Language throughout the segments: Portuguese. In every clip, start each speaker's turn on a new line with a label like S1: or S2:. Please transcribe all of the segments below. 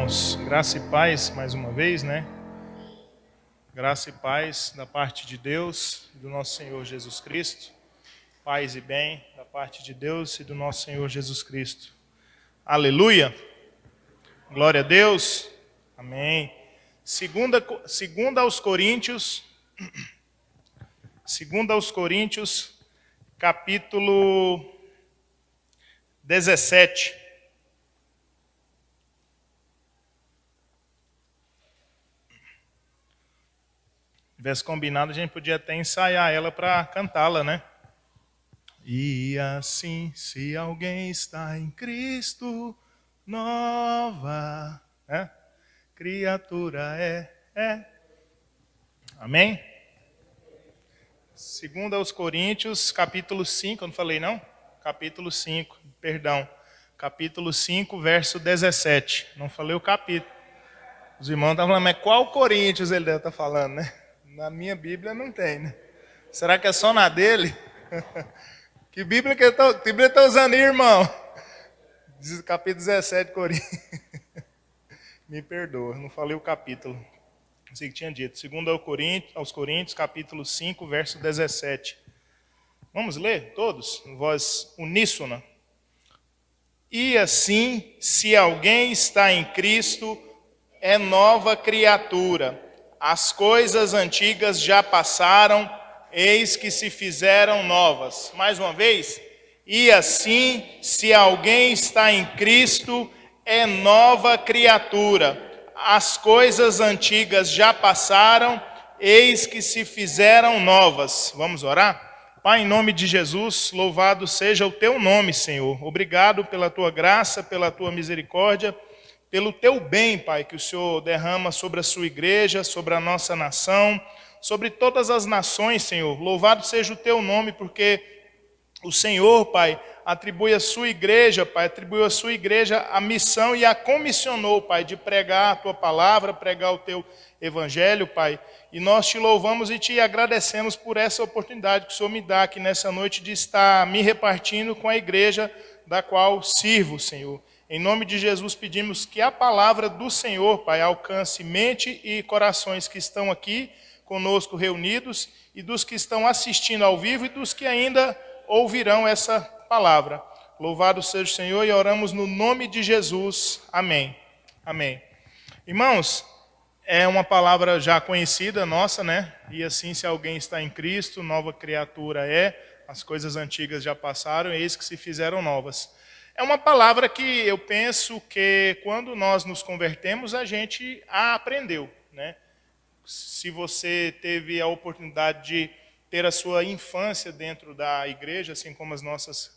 S1: irmãos? Graça e paz mais uma vez, né? Graça e paz da parte de Deus e do nosso Senhor Jesus Cristo. Paz e bem da parte de Deus e do nosso Senhor Jesus Cristo. Aleluia! Glória a Deus. Amém. Segunda aos Coríntios, capítulo 17. Se tivesse combinado, a gente podia até ensaiar ela para cantá-la, né? E assim, se alguém está em Cristo, nova, né? Criatura é. Amém? Segunda aos Coríntios, capítulo 5, eu não falei não? Capítulo 5, perdão. Capítulo 5, verso 17. Não falei o capítulo. Os irmãos estavam falando, mas qual Coríntios ele deve estar falando, né? Na minha Bíblia não tem, né? Será que é só na dele? Que Bíblia que ele está usando aí, irmão? Diz capítulo 17 de Coríntios. Me perdoa, não falei o capítulo. Não sei o que tinha dito. Segundo aos Coríntios, capítulo 5, verso 17. Vamos ler todos, em voz uníssona. E assim, se alguém está em Cristo, é nova criatura. As coisas antigas já passaram, eis que se fizeram novas. Mais uma vez. E assim, se alguém está em Cristo, é nova criatura. As coisas antigas já passaram, eis que se fizeram novas. Vamos orar? Pai, em nome de Jesus, louvado seja o teu nome, Senhor. Obrigado pela tua graça, pela tua misericórdia, pelo teu bem, Pai, que o Senhor derrama sobre a sua igreja, sobre a nossa nação, sobre todas as nações, Senhor. Louvado seja o teu nome, porque o Senhor, Pai, atribuiu à sua igreja a missão e a comissionou, Pai, de pregar a tua palavra, pregar o teu evangelho, Pai. E nós te louvamos e te agradecemos por essa oportunidade que o Senhor me dá aqui nessa noite de estar me repartindo com a igreja da qual sirvo, Senhor. Em nome de Jesus pedimos que a palavra do Senhor, Pai, alcance mente e corações que estão aqui conosco reunidos e dos que estão assistindo ao vivo e dos que ainda ouvirão essa palavra. Louvado seja o Senhor e oramos no nome de Jesus. Amém. Amém. Irmãos, é uma palavra já conhecida nossa, né? E assim, se alguém está em Cristo, nova criatura é, as coisas antigas já passaram, eis que se fizeram novas. É uma palavra que eu penso que quando nós nos convertemos, a gente a aprendeu, né? Se você teve a oportunidade de ter a sua infância dentro da igreja, assim como as nossas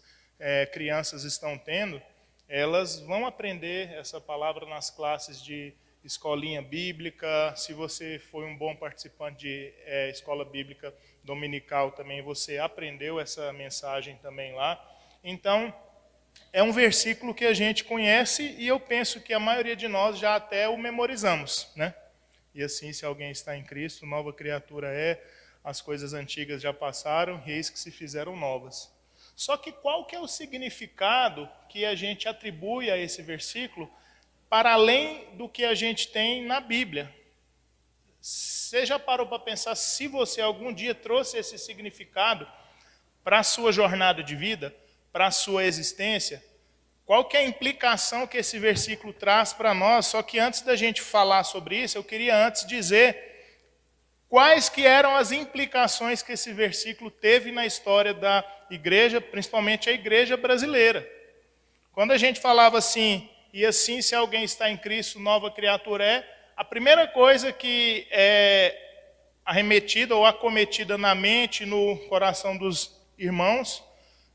S1: crianças estão tendo, elas vão aprender essa palavra nas classes de escolinha bíblica. Se você foi um bom participante de escola bíblica dominical também, você aprendeu essa mensagem também lá. Então, é um versículo que a gente conhece e eu penso que a maioria de nós já até o memorizamos, né? E assim, se alguém está em Cristo, nova criatura é, as coisas antigas já passaram, eis que se fizeram novas. Só que qual que é o significado que a gente atribui a esse versículo para além do que a gente tem na Bíblia? Você já parou para pensar se você algum dia trouxe esse significado para a sua jornada de vida, para a sua existência? Qual que é a implicação que esse versículo traz para nós? Só que antes da gente falar sobre isso, eu queria antes dizer quais que eram as implicações que esse versículo teve na história da igreja, principalmente a igreja brasileira. Quando a gente falava assim, e assim se alguém está em Cristo, nova criatura é, a primeira coisa que é arremetida ou acometida na mente, no coração dos irmãos,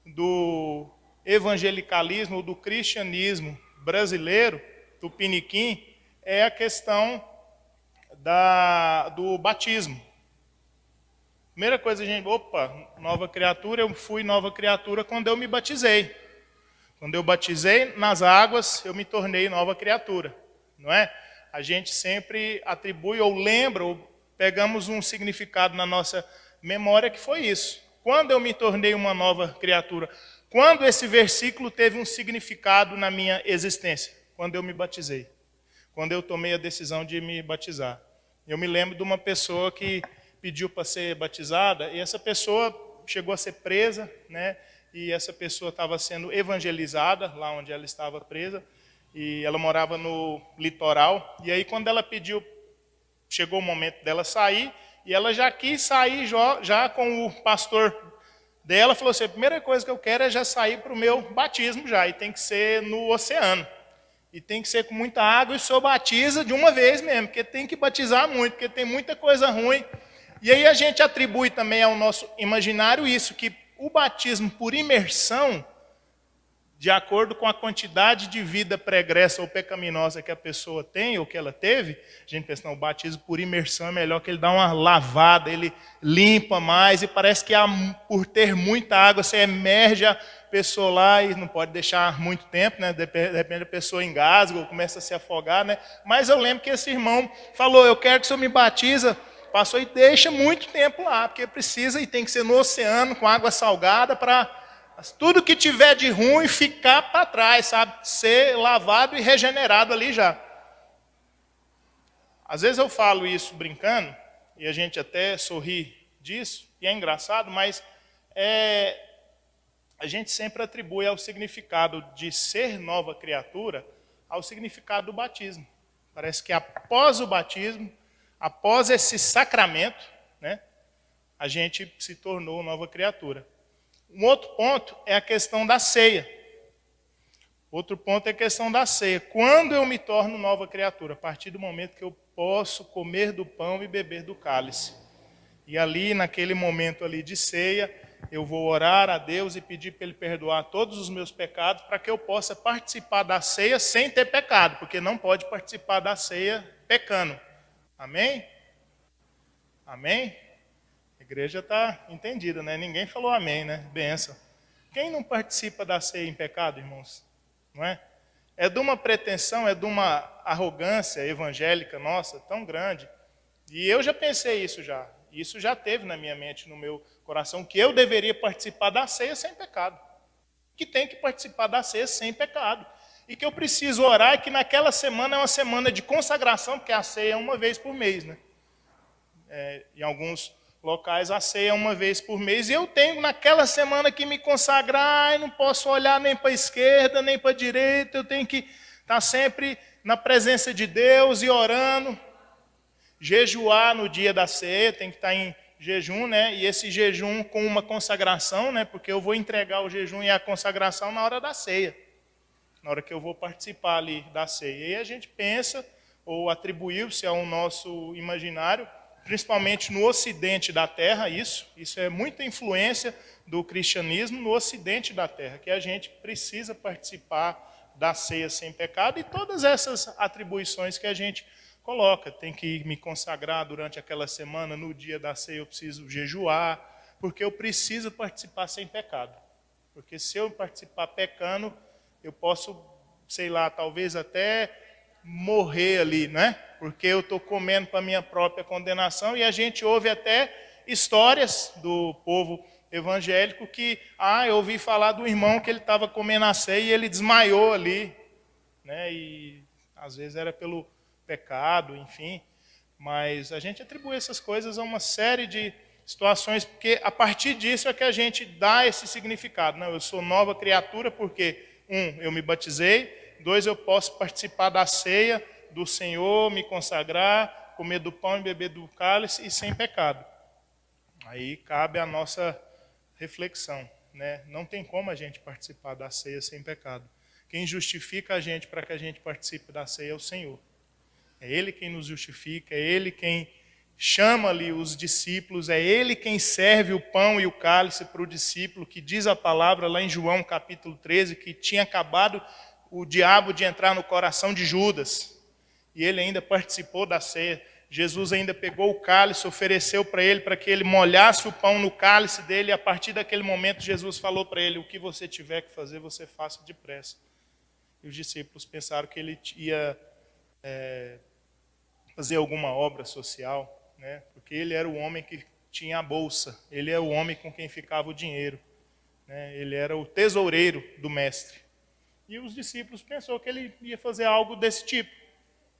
S1: do evangelicalismo ou do cristianismo brasileiro, tupiniquim, é a questão do batismo. Primeira coisa, a gente, nova criatura, eu fui nova criatura quando eu me batizei. Quando eu batizei nas águas, eu me tornei nova criatura, não é? A gente sempre atribui ou lembra, ou pegamos um significado na nossa memória que foi isso. Quando eu me tornei uma nova criatura? Quando esse versículo teve um significado na minha existência? Quando eu me batizei. quando eu tomei a decisão de me batizar. Eu me lembro de uma pessoa que pediu para ser batizada, e essa pessoa chegou a ser presa, né? E essa pessoa estava sendo evangelizada lá onde ela estava presa, e ela morava no litoral. E aí, quando ela pediu, chegou o momento dela sair, e ela já quis sair já com o pastor dela, falou assim: a primeira coisa que eu quero é já sair para o meu batismo já, e tem que ser no oceano. E tem que ser com muita água, e o senhor batiza de uma vez mesmo, porque tem que batizar muito, porque tem muita coisa ruim. E aí a gente atribui também ao nosso imaginário isso, que o batismo por imersão, de acordo com a quantidade de vida pregressa ou pecaminosa que a pessoa tem ou que ela teve, a gente pensa, não, o batismo por imersão é melhor, que ele dá uma lavada, ele limpa mais, e parece que por ter muita água, você emerge a pessoa lá e não pode deixar muito tempo, né? De repente a pessoa engasga ou começa a se afogar, né? Mas eu lembro que esse irmão falou: eu quero que o senhor me batiza, passou e deixa muito tempo lá, porque precisa, e tem que ser no oceano, com água salgada, para tudo que tiver de ruim ficar para trás, sabe? Ser lavado e regenerado ali já. Às vezes eu falo isso brincando, e a gente até sorri disso, e é engraçado, mas a gente sempre atribui ao significado de ser nova criatura ao significado do batismo. Parece que após o batismo, após esse sacramento, né, a gente se tornou nova criatura. Um outro ponto é a questão da ceia. Outro ponto é a questão da ceia. Quando eu me torno nova criatura? A partir do momento que eu posso comer do pão e beber do cálice. E ali, naquele momento ali de ceia, eu vou orar a Deus e pedir para Ele perdoar todos os meus pecados, para que eu possa participar da ceia sem ter pecado, porque não pode participar da ceia pecando. Amém? Amém? A igreja está entendida, né? Ninguém falou amém, né? Benção. Quem não participa da ceia em pecado, irmãos? Não é? É de uma pretensão, é de uma arrogância evangélica nossa tão grande. E eu já pensei isso já. Isso já teve na minha mente, no meu coração, que eu deveria participar da ceia sem pecado. Que tem que participar da ceia sem pecado. E que eu preciso orar, e que naquela semana é uma semana de consagração, porque a ceia é uma vez por mês, né? Em alguns locais a ceia é uma vez por mês, e eu tenho naquela semana que me consagrar, e não posso olhar nem para a esquerda, nem para a direita, eu tenho que estar sempre na presença de Deus e orando. Jejuar no dia da ceia, tem que estar em jejum, né? E esse jejum com uma consagração, né? Porque eu vou entregar o jejum e a consagração na hora da ceia, na hora que eu vou participar ali da ceia. E aí a gente pensa, ou atribuiu-se ao nosso imaginário, principalmente no ocidente da terra, isso é muita influência do cristianismo no ocidente da terra, que a gente precisa participar da ceia sem pecado, e todas essas atribuições que a gente coloca. Tem que me consagrar durante aquela semana, no dia da ceia eu preciso jejuar, porque eu preciso participar sem pecado. Porque se eu participar pecando, eu posso, sei lá, talvez até morrer ali, né? Porque eu estou comendo para a minha própria condenação. E a gente ouve até histórias do povo evangélico que, eu ouvi falar do irmão que ele estava comendo a ceia e ele desmaiou ali, né? E às vezes era pelo pecado, enfim. Mas a gente atribui essas coisas a uma série de situações, porque a partir disso é que a gente dá esse significado. Não, eu sou nova criatura porque, eu me batizei, 2, eu posso participar da ceia do Senhor, me consagrar, comer do pão e beber do cálice e sem pecado. Aí cabe a nossa reflexão, né? Não tem como a gente participar da ceia sem pecado. Quem justifica a gente para que a gente participe da ceia é o Senhor. É Ele quem nos justifica, é Ele quem chama ali os discípulos, é Ele quem serve o pão e o cálice para o discípulo, que diz a palavra lá em João capítulo 13, que tinha acabado o diabo de entrar no coração de Judas, e ele ainda participou da ceia. Jesus ainda pegou o cálice, ofereceu para ele, para que ele molhasse o pão no cálice dele, e a partir daquele momento Jesus falou para ele: o que você tiver que fazer, você faça depressa. E os discípulos pensaram que ele ia fazer alguma obra social, né? Porque ele era o homem que tinha a bolsa, ele é o homem com quem ficava o dinheiro, né? Ele era o tesoureiro do mestre. E os discípulos pensaram que ele ia fazer algo desse tipo.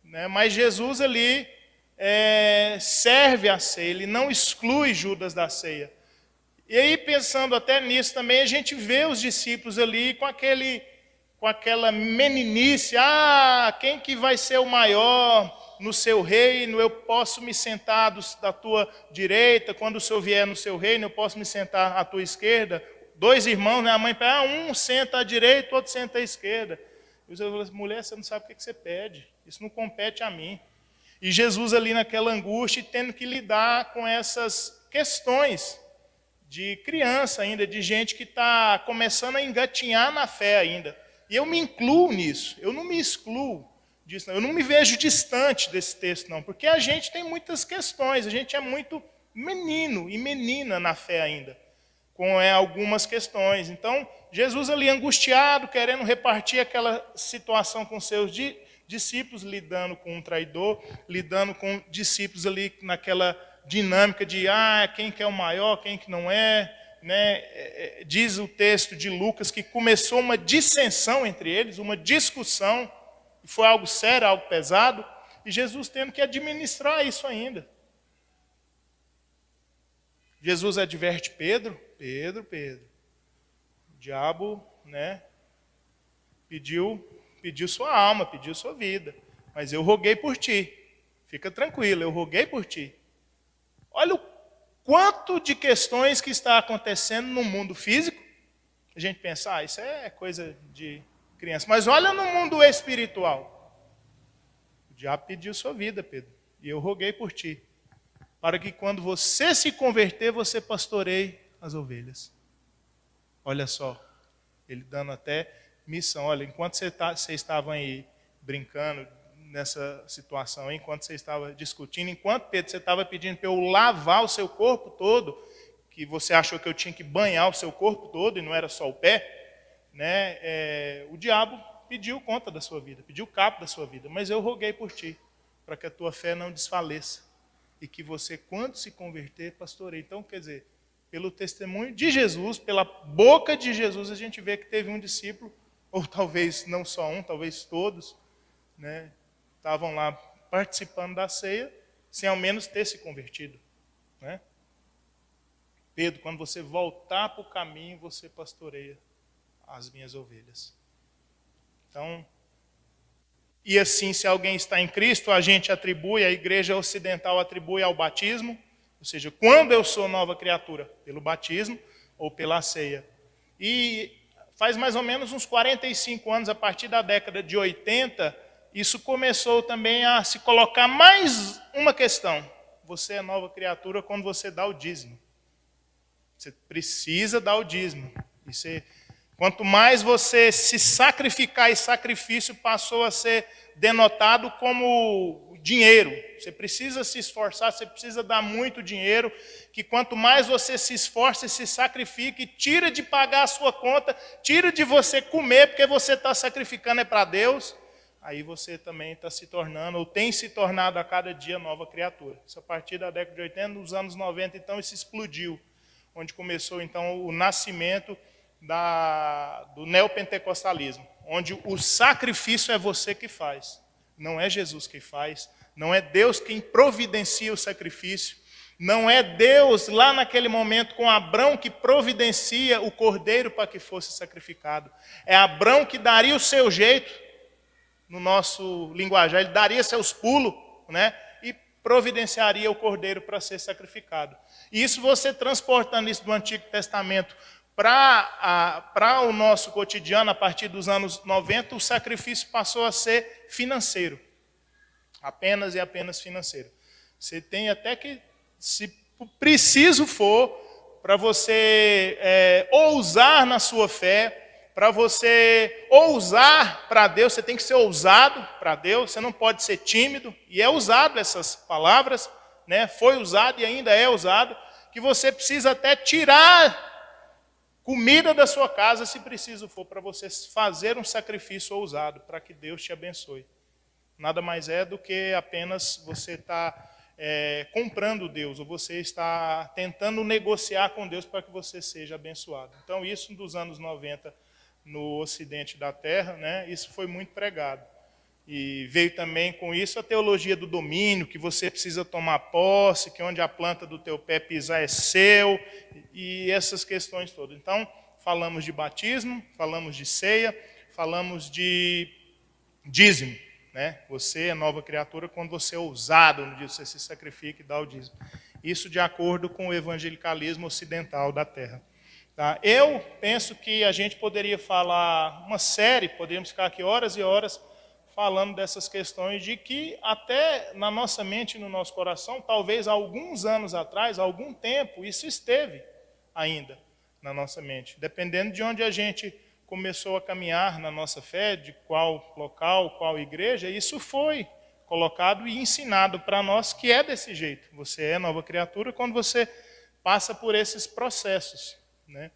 S1: né? Mas Jesus ali serve a ceia, ele não exclui Judas da ceia. E aí, pensando até nisso também, a gente vê os discípulos ali com aquela meninice, quem que vai ser o maior no seu reino? Eu posso me sentar da tua direita, quando o Senhor vier no seu reino, eu posso me sentar à tua esquerda. Dois irmãos, né? A mãe pede, um senta à direita, o outro senta à esquerda. E o Senhor falou assim, mulher, você não sabe o que você pede, isso não compete a mim. E Jesus ali naquela angústia, tendo que lidar com essas questões de criança ainda, de gente que está começando a engatinhar na fé ainda. E eu me incluo nisso, eu não me excluo disso, não. Eu não me vejo distante desse texto, não, porque a gente tem muitas questões, a gente é muito menino e menina na fé ainda, com algumas questões. Então, Jesus ali angustiado, querendo repartir aquela situação com seus discípulos, lidando com um traidor, lidando com discípulos ali naquela dinâmica de quem que é o maior, quem que não é, né? Diz o texto de Lucas que começou uma dissensão entre eles, uma discussão, foi algo sério, algo pesado, e Jesus tendo que administrar isso ainda. Jesus adverte Pedro, Pedro, o diabo, né, pediu sua alma, pediu sua vida, mas eu roguei por ti, fica tranquilo, eu roguei por ti. Olha o quanto de questões que está acontecendo no mundo físico. A gente pensa, isso é coisa de criança. Mas olha no mundo espiritual. O diabo pediu sua vida, Pedro. E eu roguei por ti. Para que quando você se converter, você pastoreie as ovelhas. Olha só. Ele dando até missão. Olha, enquanto vocês estavam aí brincando nessa situação, enquanto você estava discutindo, enquanto, Pedro, você estava pedindo para eu lavar o seu corpo todo, que você achou que eu tinha que banhar o seu corpo todo e não era só o pé, né? O diabo pediu conta da sua vida, pediu cabo da sua vida, mas eu roguei por ti, para que a tua fé não desfaleça e que você, quando se converter, pastoreie. Então, quer dizer, pelo testemunho de Jesus, pela boca de Jesus, a gente vê que teve um discípulo, ou talvez não só um, talvez todos, né? Estavam lá participando da ceia, sem ao menos ter se convertido, né? Pedro, quando você voltar para o caminho, você pastoreia as minhas ovelhas. Então, e assim, se alguém está em Cristo, a gente atribui, a igreja ocidental atribui ao batismo, ou seja, quando eu sou nova criatura, pelo batismo ou pela ceia. E faz mais ou menos uns 45 anos, a partir da década de 80, isso começou também a se colocar mais uma questão. Você é nova criatura quando você dá o dízimo. Você precisa dar o dízimo. Quanto mais você se sacrificar, e sacrifício passou a ser denotado como dinheiro. Você precisa se esforçar, você precisa dar muito dinheiro, que quanto mais você se esforça e se sacrifica, e tira de pagar a sua conta, tira de você comer, porque você está sacrificando para Deus, aí você também está se tornando, ou tem se tornado a cada dia nova criatura. Isso a partir da década de 80, nos anos 90, então, isso explodiu, onde começou, então, o nascimento do neopentecostalismo, onde o sacrifício é você que faz, não é Jesus que faz, não é Deus quem providencia o sacrifício, não é Deus lá naquele momento com Abrão que providencia o cordeiro para que fosse sacrificado, é Abrão que daria o seu jeito, no nosso linguajar, ele daria seus pulos, né, e providenciaria o cordeiro para ser sacrificado. E isso você transportando isso do Antigo Testamento para o nosso cotidiano, a partir dos anos 90, o sacrifício passou a ser financeiro. Apenas e apenas financeiro. Você tem até que, se preciso for, para você ousar na sua fé, para você ousar para Deus, você tem que ser ousado para Deus, você não pode ser tímido, e é usado essas palavras, né? Foi usado e ainda é usado, que você precisa até tirar comida da sua casa, se preciso for, para você fazer um sacrifício ousado, para que Deus te abençoe. Nada mais é do que apenas você estar comprando Deus, ou você está tentando negociar com Deus para que você seja abençoado. Então, isso dos anos 90 no ocidente da terra, né, isso foi muito pregado. E veio também com isso a teologia do domínio, que você precisa tomar posse, que onde a planta do teu pé pisar é seu, e essas questões todas. Então, falamos de batismo, falamos de ceia, falamos de dízimo. Né? Você é nova criatura quando você é ousado no dia que você se sacrifica e dá o dízimo. Isso de acordo com o evangelicalismo ocidental da terra. Tá? Eu penso que a gente poderia falar uma série, poderíamos ficar aqui horas e horas falando dessas questões de que até na nossa mente e no nosso coração, talvez há alguns anos atrás, há algum tempo, isso esteve ainda na nossa mente. Dependendo de onde a gente começou a caminhar na nossa fé, de qual local, qual igreja, isso foi colocado e ensinado para nós que é desse jeito. Você é nova criatura quando você passa por esses processos. Né?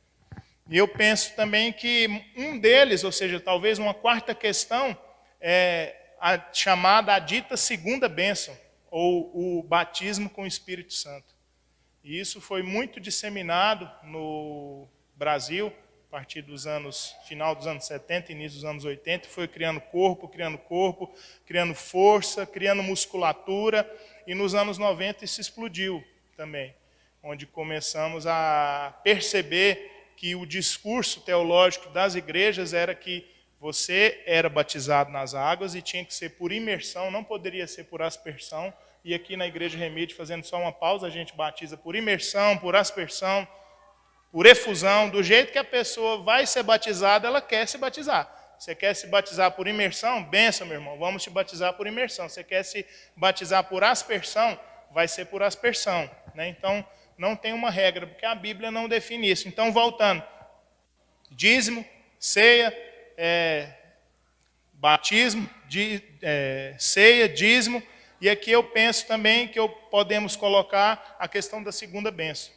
S1: E eu penso também que um deles, ou seja, talvez uma quarta questão, é a chamada, a dita segunda bênção, ou o batismo com o Espírito Santo. E isso foi muito disseminado no Brasil, a partir dos anos, final dos anos 70, início dos anos 80, foi criando corpo, criando força, criando musculatura, e nos anos 90 isso explodiu também, onde começamos a perceber que o discurso teológico das igrejas era que você era batizado nas águas e tinha que ser por imersão, não poderia ser por aspersão. E aqui na Igreja Remídio, fazendo só uma pausa, a gente batiza por imersão, por aspersão, por efusão. Do jeito que a pessoa vai ser batizada, ela quer se batizar. Você quer se batizar por imersão? Benção, meu irmão, vamos te batizar por imersão. Você quer se batizar por aspersão? Vai ser por aspersão. Né? Então, não tem uma regra, porque a Bíblia não define isso. Então, voltando, dízimo, ceia, batismo, ceia, dízimo, e aqui eu penso também que podemos colocar a questão da segunda bênção.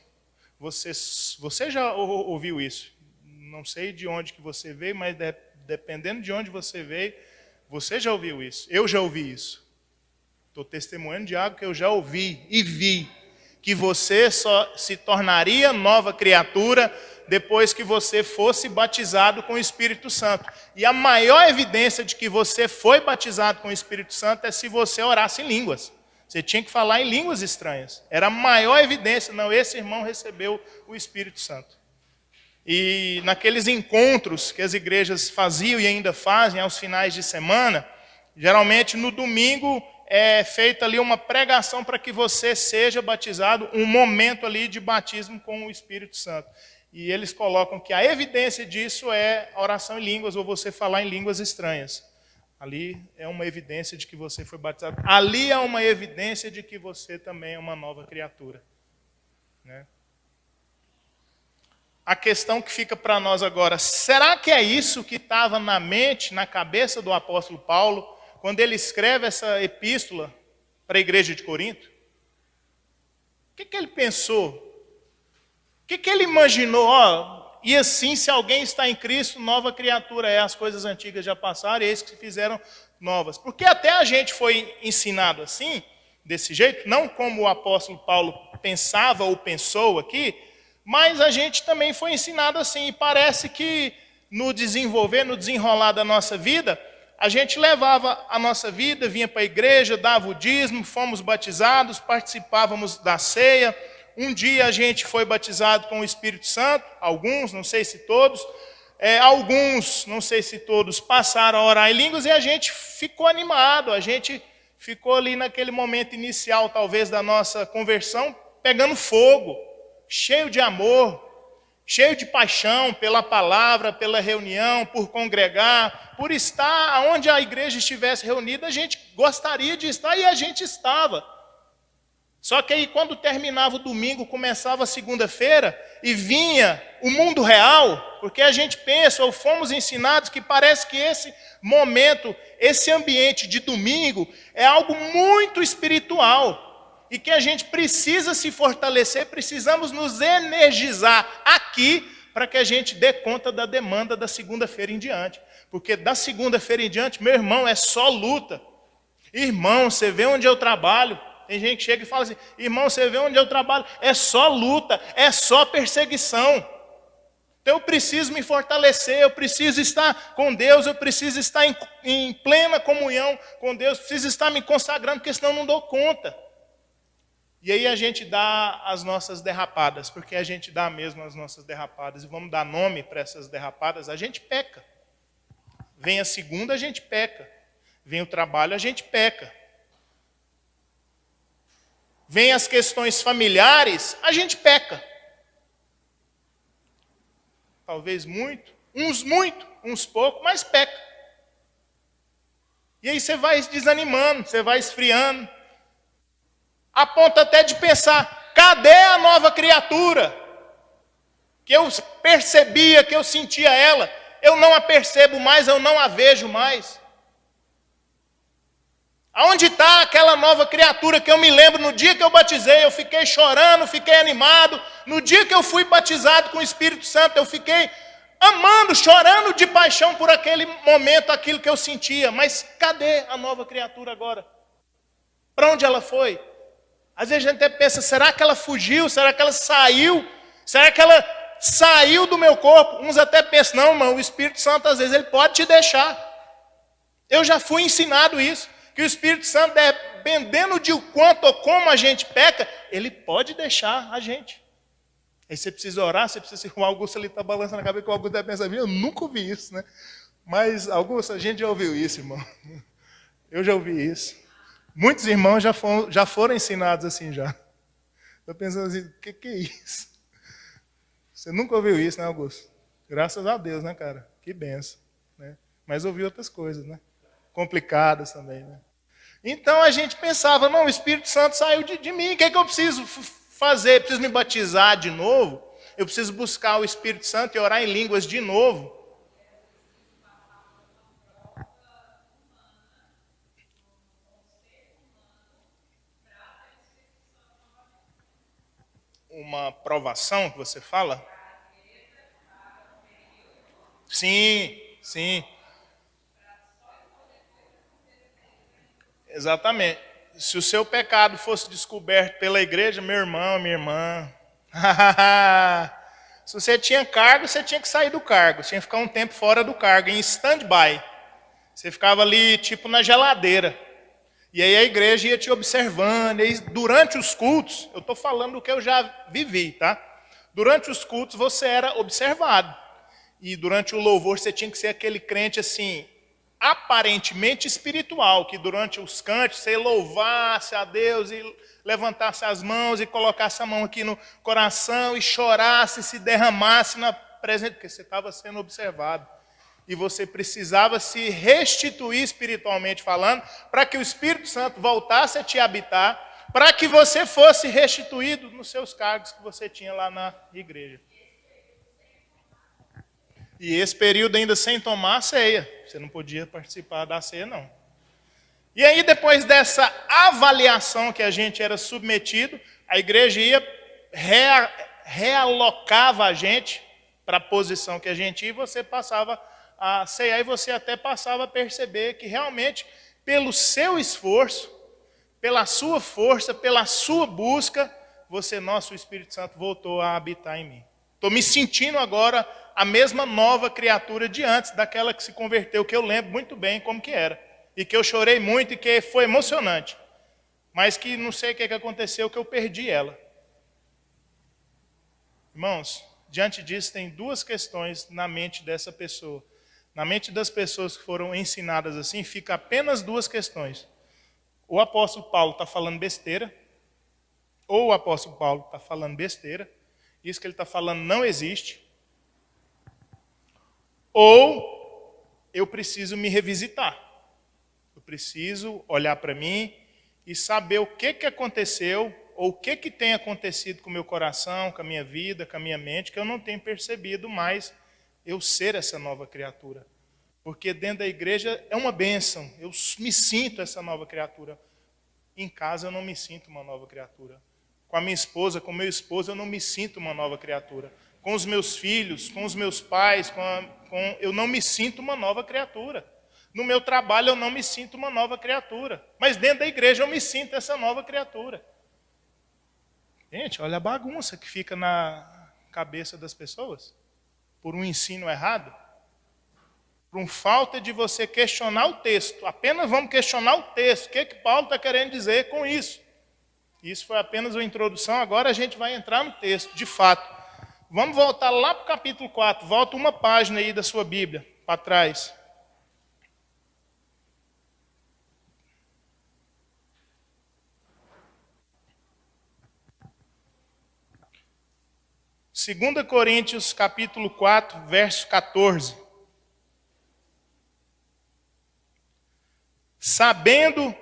S1: Você já ouviu isso? Não sei de onde que você veio, mas dependendo de onde você veio, você já ouviu isso. Eu já ouvi isso. Estou testemunhando de algo que eu já ouvi e vi, que você só se tornaria nova criatura depois que você fosse batizado com o Espírito Santo. E a maior evidência de que você foi batizado com o Espírito Santo é se você orasse em línguas. Você tinha que falar em línguas estranhas. Era a maior evidência. Não, esse irmão recebeu o Espírito Santo. E naqueles encontros que as igrejas faziam e ainda fazem aos finais de semana, geralmente no domingo é feita ali uma pregação para que você seja batizado, um momento ali de batismo com o Espírito Santo. E eles colocam que a evidência disso é a oração em línguas, ou você falar em línguas estranhas. Ali é uma evidência de que você foi batizado. Ali é uma evidência de que você também é uma nova criatura. Né? A questão que fica para nós agora, será que é isso que estava na mente, na cabeça do apóstolo Paulo, quando ele escreve essa epístola para a igreja de Corinto? O que ele pensou? O que ele imaginou? E assim, se alguém está em Cristo, nova criatura é. As coisas antigas já passaram, e eis que se fizeram novas. Porque até a gente foi ensinado assim, desse jeito, não como o apóstolo Paulo pensava ou pensou aqui, mas a gente também foi ensinado assim. E parece que no desenrolar da nossa vida, a gente levava a nossa vida, vinha para a igreja, dava o dízimo, fomos batizados, participávamos da ceia. Um dia a gente foi batizado com o Espírito Santo, alguns, não sei se todos. Alguns, não sei se todos, passaram a orar em línguas e a gente ficou animado. A gente ficou ali naquele momento inicial, talvez, da nossa conversão, pegando fogo, cheio de amor, cheio de paixão pela palavra, pela reunião, por congregar, por estar onde a igreja estivesse reunida. A gente gostaria de estar e a gente estava. Só que aí quando terminava o domingo, começava a segunda-feira e vinha o mundo real, porque a gente pensa, ou fomos ensinados, que parece que esse momento, esse ambiente de domingo é algo muito espiritual e que a gente precisa se fortalecer, precisamos nos energizar aqui para que a gente dê conta da demanda da segunda-feira em diante. Porque da segunda-feira em diante, meu irmão, é só luta. Irmão, você vê onde eu trabalho. Tem gente que chega e fala assim, irmão, você vê onde eu trabalho, é só luta, é só perseguição. Então eu preciso me fortalecer, eu preciso estar com Deus, eu preciso estar em plena comunhão com Deus, preciso estar me consagrando, porque senão eu não dou conta. E aí a gente dá as nossas derrapadas, porque a gente dá mesmo as nossas derrapadas, e vamos dar nome para essas derrapadas, a gente peca. Vem a segunda, a gente peca. Vem o trabalho, a gente peca. Vem as questões familiares, a gente peca. Talvez muito, uns pouco, mas peca. E aí você vai desanimando, você vai esfriando. A ponto até de pensar, cadê a nova criatura? Que eu percebia, que eu sentia ela, eu não a percebo mais, eu não a vejo mais. Aonde está aquela nova criatura que eu me lembro no dia que eu batizei, eu fiquei chorando, fiquei animado. No dia que eu fui batizado com o Espírito Santo, eu fiquei amando, chorando de paixão por aquele momento, aquilo que eu sentia. Mas cadê a nova criatura agora? Para onde ela foi? Às vezes a gente até pensa, será que ela fugiu? Será que ela saiu? Será que ela saiu do meu corpo? Uns até pensam, não, irmão, o Espírito Santo às vezes ele pode te deixar. Eu já fui ensinado isso, que o Espírito Santo, dependendo de quanto ou como a gente peca, ele pode deixar a gente. Aí você precisa orar, você precisa... O Augusto ali está balançando a cabeça, que o Augusto deve pensar, eu nunca ouvi isso, né? Mas, Augusto, a gente já ouviu isso, irmão. Eu já ouvi isso. Muitos irmãos já foram ensinados assim já. Estou pensando assim, o que é isso? Você nunca ouviu isso, né, Augusto? Graças a Deus, né, cara? Que benção. Né? Mas ouvi outras coisas, né? Complicadas também, né? Então a gente pensava, não, o Espírito Santo saiu de mim, o que é que eu preciso fazer? Eu preciso me batizar de novo? Eu preciso buscar o Espírito Santo e orar em línguas de novo? Uma provação que você fala? Sim, sim. Exatamente. Se o seu pecado fosse descoberto pela igreja, meu irmão, minha irmã. Se você tinha cargo, você tinha que sair do cargo. Você tinha que ficar um tempo fora do cargo, em stand-by. Você ficava ali, tipo, na geladeira. E aí a igreja ia te observando. E durante os cultos, eu estou falando do que eu já vivi, tá? Durante os cultos você era observado. E durante o louvor você tinha que ser aquele crente assim, aparentemente espiritual, que durante os cantos você louvasse a Deus e levantasse as mãos e colocasse a mão aqui no coração e chorasse, se derramasse na presença, porque você estava sendo observado. E você precisava se restituir espiritualmente falando, para que o Espírito Santo voltasse a te habitar, para que você fosse restituído nos seus cargos que você tinha lá na igreja. E esse período ainda sem tomar a ceia. Você não podia participar da ceia, não. E aí, depois dessa avaliação que a gente era submetido, a igreja ia, realocava a gente para a posição que a gente ia, e você passava a ceiar, e você até passava a perceber que realmente, pelo seu esforço, pela sua força, pela sua busca, nosso Espírito Santo voltou a habitar em mim. Estou me sentindo agora a mesma nova criatura de antes, daquela que se converteu, que eu lembro muito bem como que era. E que eu chorei muito e que foi emocionante. Mas que não sei o que aconteceu, que eu perdi ela. Irmãos, diante disso tem duas questões na mente dessa pessoa. Na mente das pessoas que foram ensinadas assim, fica apenas duas questões. O apóstolo Paulo está falando besteira, ou o apóstolo Paulo está falando besteira, isso que ele está falando não existe, ou eu preciso me revisitar. Eu preciso olhar para mim e saber o que aconteceu, ou o que tem acontecido com o meu coração, com a minha vida, com a minha mente, que eu não tenho percebido mais eu ser essa nova criatura. Porque dentro da igreja é uma bênção, eu me sinto essa nova criatura. Em casa eu não me sinto uma nova criatura. Com a minha esposa, com o meu esposo, eu não me sinto uma nova criatura. Com os meus filhos, com os meus pais, eu não me sinto uma nova criatura. No meu trabalho eu não me sinto uma nova criatura. Mas dentro da igreja eu me sinto essa nova criatura. Gente, olha a bagunça que fica na cabeça das pessoas. por um ensino errado? Por falta de você questionar o texto. Apenas vamos questionar o texto. O que Paulo está querendo dizer com isso? Isso foi apenas uma introdução, agora a gente vai entrar no texto, de fato. Vamos voltar lá para o capítulo 4. Volta uma página aí da sua Bíblia, para trás. Segunda Coríntios, capítulo 4, verso 14. Sabendo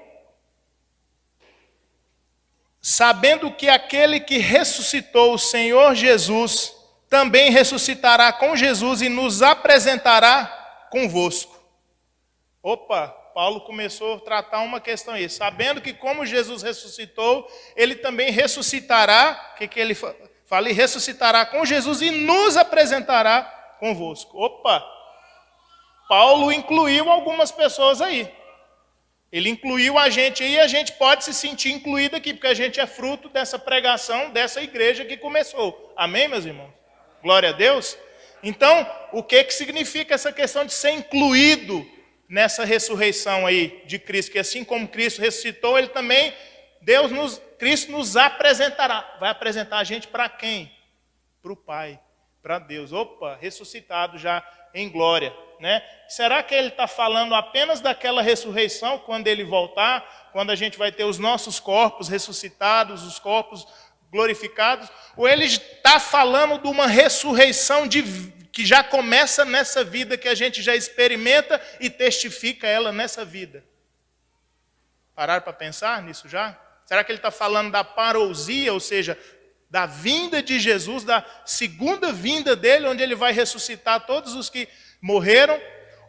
S1: que aquele que ressuscitou o Senhor Jesus também ressuscitará com Jesus e nos apresentará convosco. Opa, Paulo começou a tratar uma questão aí. Sabendo que como Jesus ressuscitou, ele também ressuscitará, o que ele fala? Ele ressuscitará com Jesus e nos apresentará convosco. Opa, Paulo incluiu algumas pessoas aí. Ele incluiu a gente aí e a gente pode se sentir incluído aqui, porque a gente é fruto dessa pregação, dessa igreja que começou. Amém, meus irmãos? Glória a Deus. Então, o que significa essa questão de ser incluído nessa ressurreição aí de Cristo? Que assim como Cristo ressuscitou, ele também, Cristo nos apresentará. Vai apresentar a gente para quem? Para o Pai, para Deus. Opa, ressuscitado já em glória. Né? Será que ele está falando apenas daquela ressurreição, quando ele voltar, quando a gente vai ter os nossos corpos ressuscitados, os corpos glorificados? Ou ele está falando de uma ressurreição que já começa nessa vida, que a gente já experimenta e testifica ela nessa vida? Pararam para pensar nisso já? Será que ele está falando da parousia, ou seja, da vinda de Jesus, da segunda vinda dele, onde ele vai ressuscitar todos os que morreram?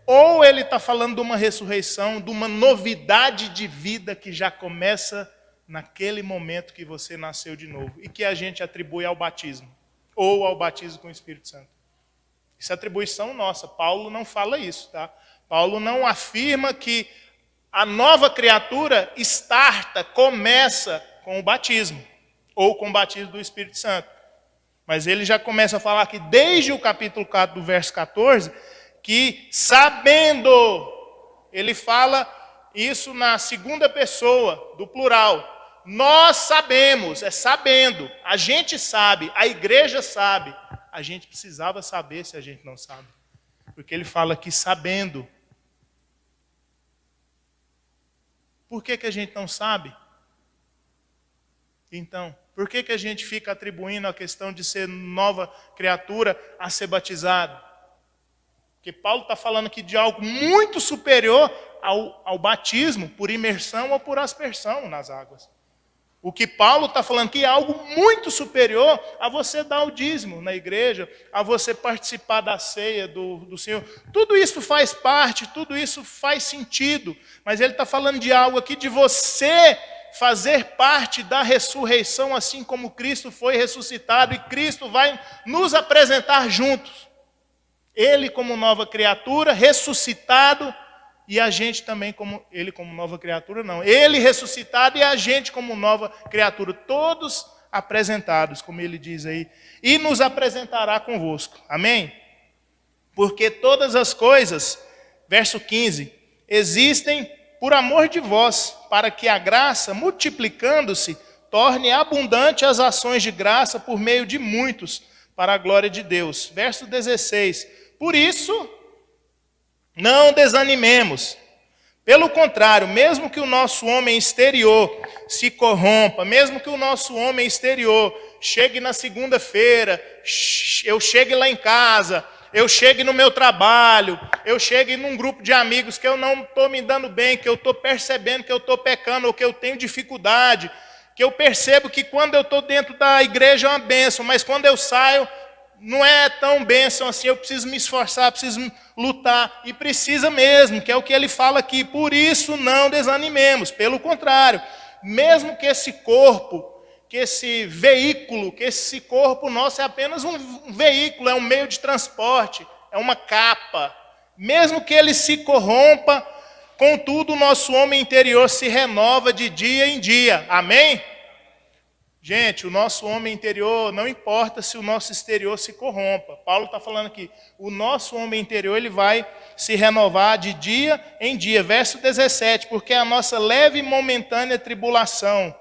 S1: Ou ele está falando de uma ressurreição, de uma novidade de vida que já começa naquele momento que você nasceu de novo e que a gente atribui ao batismo, ou ao batismo com o Espírito Santo? Isso é atribuição nossa. Paulo não fala isso, tá? Paulo não afirma que a nova criatura começa com o batismo, ou com o batismo do Espírito Santo. Mas ele já começa a falar que desde o capítulo 4, do verso 14, que sabendo, ele fala isso na segunda pessoa, do plural. Nós sabemos, é sabendo, a gente sabe, a igreja sabe. A gente precisava saber se a gente não sabe. Porque ele fala aqui sabendo. Por que a gente não sabe? Então, por que a gente fica atribuindo a questão de ser nova criatura a ser batizado? Porque Paulo está falando aqui de algo muito superior ao batismo por imersão ou por aspersão nas águas. O que Paulo está falando aqui é algo muito superior a você dar o dízimo na igreja, a você participar da ceia do Senhor. Tudo isso faz parte, tudo isso faz sentido. Mas ele está falando de algo aqui de você fazer parte da ressurreição, assim como Cristo foi ressuscitado, e Cristo vai nos apresentar juntos. Ele como nova criatura, ressuscitado, e a gente também ele como nova criatura, não. Ele ressuscitado e a gente como nova criatura, todos apresentados, como ele diz aí, e nos apresentará convosco. Amém? Porque todas as coisas, verso 15, existem por amor de vós, para que a graça, multiplicando-se, torne abundante as ações de graça por meio de muitos, para a glória de Deus. Verso 16, por isso, não desanimemos. Pelo contrário, mesmo que o nosso homem exterior se corrompa, mesmo que o nosso homem exterior chegue na segunda-feira, eu chegue lá em casa, eu chegue no meu trabalho, eu chegue num grupo de amigos que eu não estou me dando bem, que eu estou percebendo que eu estou pecando ou que eu tenho dificuldade, que eu percebo que quando eu estou dentro da igreja é uma bênção, mas quando eu saio não é tão bênção assim, eu preciso me esforçar, preciso lutar, e precisa mesmo, que é o que ele fala aqui. Por isso não desanimemos, pelo contrário, mesmo que esse corpo, que esse veículo, que esse corpo nosso é apenas um veículo, é um meio de transporte, é uma capa. Mesmo que ele se corrompa, contudo o nosso homem interior se renova de dia em dia. Amém? Gente, o nosso homem interior, não importa se o nosso exterior se corrompa. Paulo está falando aqui, o nosso homem interior ele vai se renovar de dia em dia. Verso 17, porque a nossa leve e momentânea tribulação.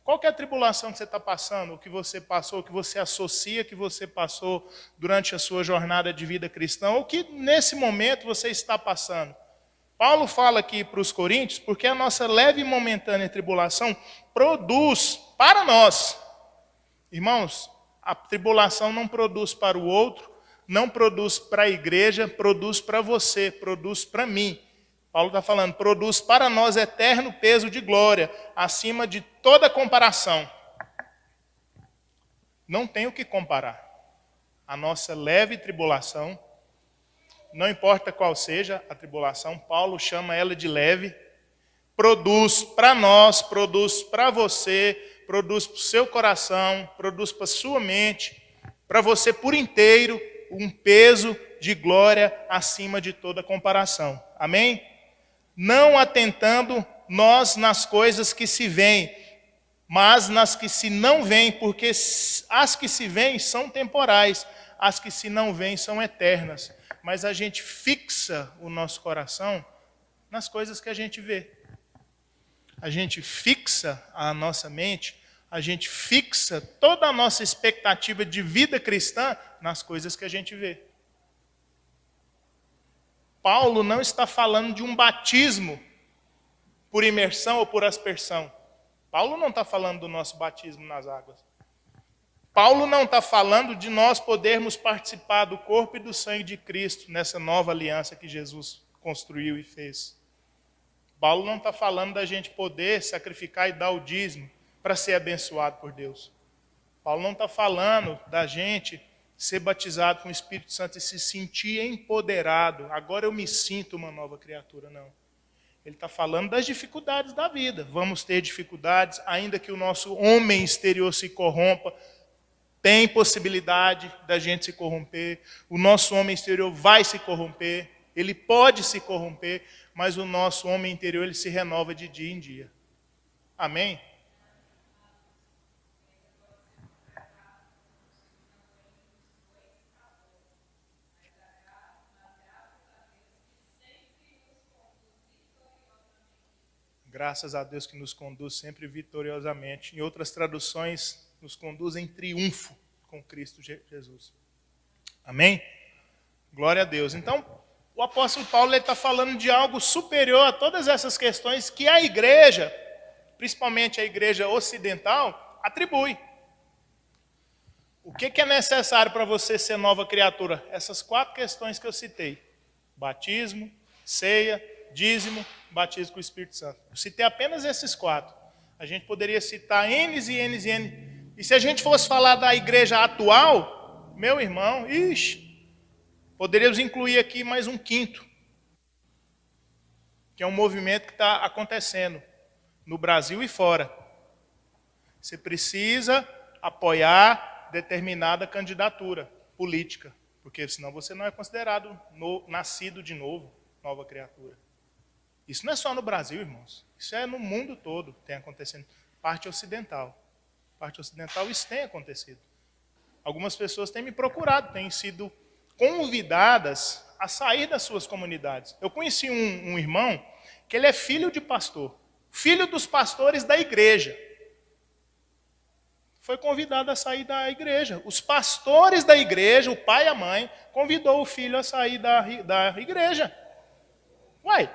S1: Qual que é a tribulação que você está passando, o que você passou, o que você associa que você passou durante a sua jornada de vida cristã, ou que nesse momento você está passando? Paulo fala aqui para os coríntios, porque a nossa leve e momentânea tribulação produz para nós. Irmãos, a tribulação não produz para o outro, não produz para a igreja, produz para você, produz para mim. Paulo está falando, produz para nós eterno peso de glória, acima de toda comparação. Não tem o que comparar. A nossa leve tribulação, não importa qual seja a tribulação, Paulo chama ela de leve, produz para nós, produz para você, produz para o seu coração, produz para a sua mente, para você por inteiro, um peso de glória acima de toda comparação. Amém? Não atentando nós nas coisas que se veem, mas nas que se não veem, porque as que se veem são temporais, as que se não veem são eternas. Mas a gente fixa o nosso coração nas coisas que a gente vê. A gente fixa a nossa mente, a gente fixa toda a nossa expectativa de vida cristã nas coisas que a gente vê. Paulo não está falando de um batismo por imersão ou por aspersão. Paulo não está falando do nosso batismo nas águas. Paulo não está falando de nós podermos participar do corpo e do sangue de Cristo nessa nova aliança que Jesus construiu e fez. Paulo não está falando da gente poder sacrificar e dar o dízimo para ser abençoado por Deus. Paulo não está falando da gente ser batizado com o Espírito Santo e se sentir empoderado. Agora eu me sinto uma nova criatura, não. Ele está falando das dificuldades da vida. Vamos ter dificuldades, ainda que o nosso homem exterior se corrompa. Tem possibilidade da gente se corromper. O nosso homem exterior vai se corromper. Ele pode se corromper, mas o nosso homem interior ele se renova de dia em dia. Amém? Graças a Deus que nos conduz sempre vitoriosamente. Em outras traduções, nos conduz em triunfo com Cristo Jesus. Amém? Glória a Deus. Então, o apóstolo Paulo está falando de algo superior a todas essas questões que a igreja, principalmente a igreja ocidental, atribui. O que é necessário para você ser nova criatura? Essas 4 questões que eu citei. Batismo, ceia, dízimo, batismo com o Espírito Santo. Eu citei apenas esses 4. A gente poderia citar N e N e N. E se a gente fosse falar da igreja atual, meu irmão, poderíamos incluir aqui mais um 5º, que é um movimento que está acontecendo no Brasil e fora. Você precisa apoiar determinada candidatura política, porque senão você não é considerado nascido de novo, nova criatura. Isso não é só no Brasil, irmãos. Isso é no mundo todo que tem acontecendo. Parte ocidental. Parte ocidental isso tem acontecido. Algumas pessoas têm me procurado, têm sido convidadas a sair das suas comunidades. Eu conheci um irmão que ele é filho de pastor. Filho dos pastores da igreja. Foi convidado a sair da igreja. Os pastores da igreja, o pai e a mãe, convidou o filho a sair da igreja. Uai,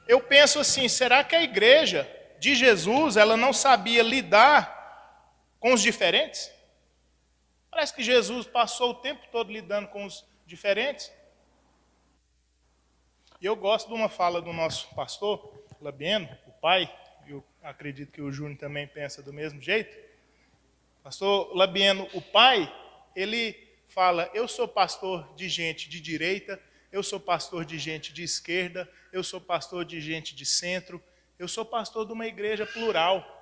S1: eu penso assim, será que a igreja de Jesus, ela não sabia lidar com os diferentes? Parece que Jesus passou o tempo todo lidando com os diferentes. E eu gosto de uma fala do nosso pastor, Labieno, o pai, e eu acredito que o Júnior também pensa do mesmo jeito. Pastor Labieno, o pai, ele fala, eu sou pastor de gente de direita, eu sou pastor de gente de esquerda, eu sou pastor de gente de centro, eu sou pastor de uma igreja plural.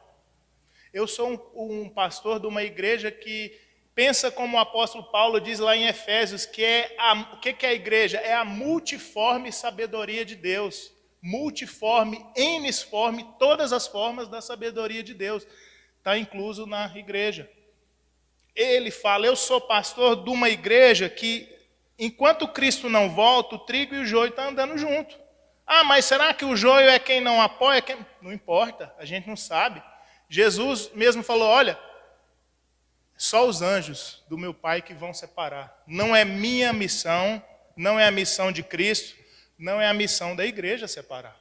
S1: Eu sou um pastor de uma igreja que pensa como o apóstolo Paulo diz lá em Efésios, que o que é a igreja? É a multiforme sabedoria de Deus. Multiforme, enisforme, todas as formas da sabedoria de Deus. está incluso na igreja. Ele fala, eu sou pastor de uma igreja que, enquanto Cristo não volta, o trigo e o joio estão andando junto. Ah, mas será que o joio é quem não apoia? Não importa, a gente não sabe. Jesus mesmo falou, olha, só os anjos do meu Pai que vão separar. Não é minha missão, não é a missão de Cristo, não é a missão da igreja separar.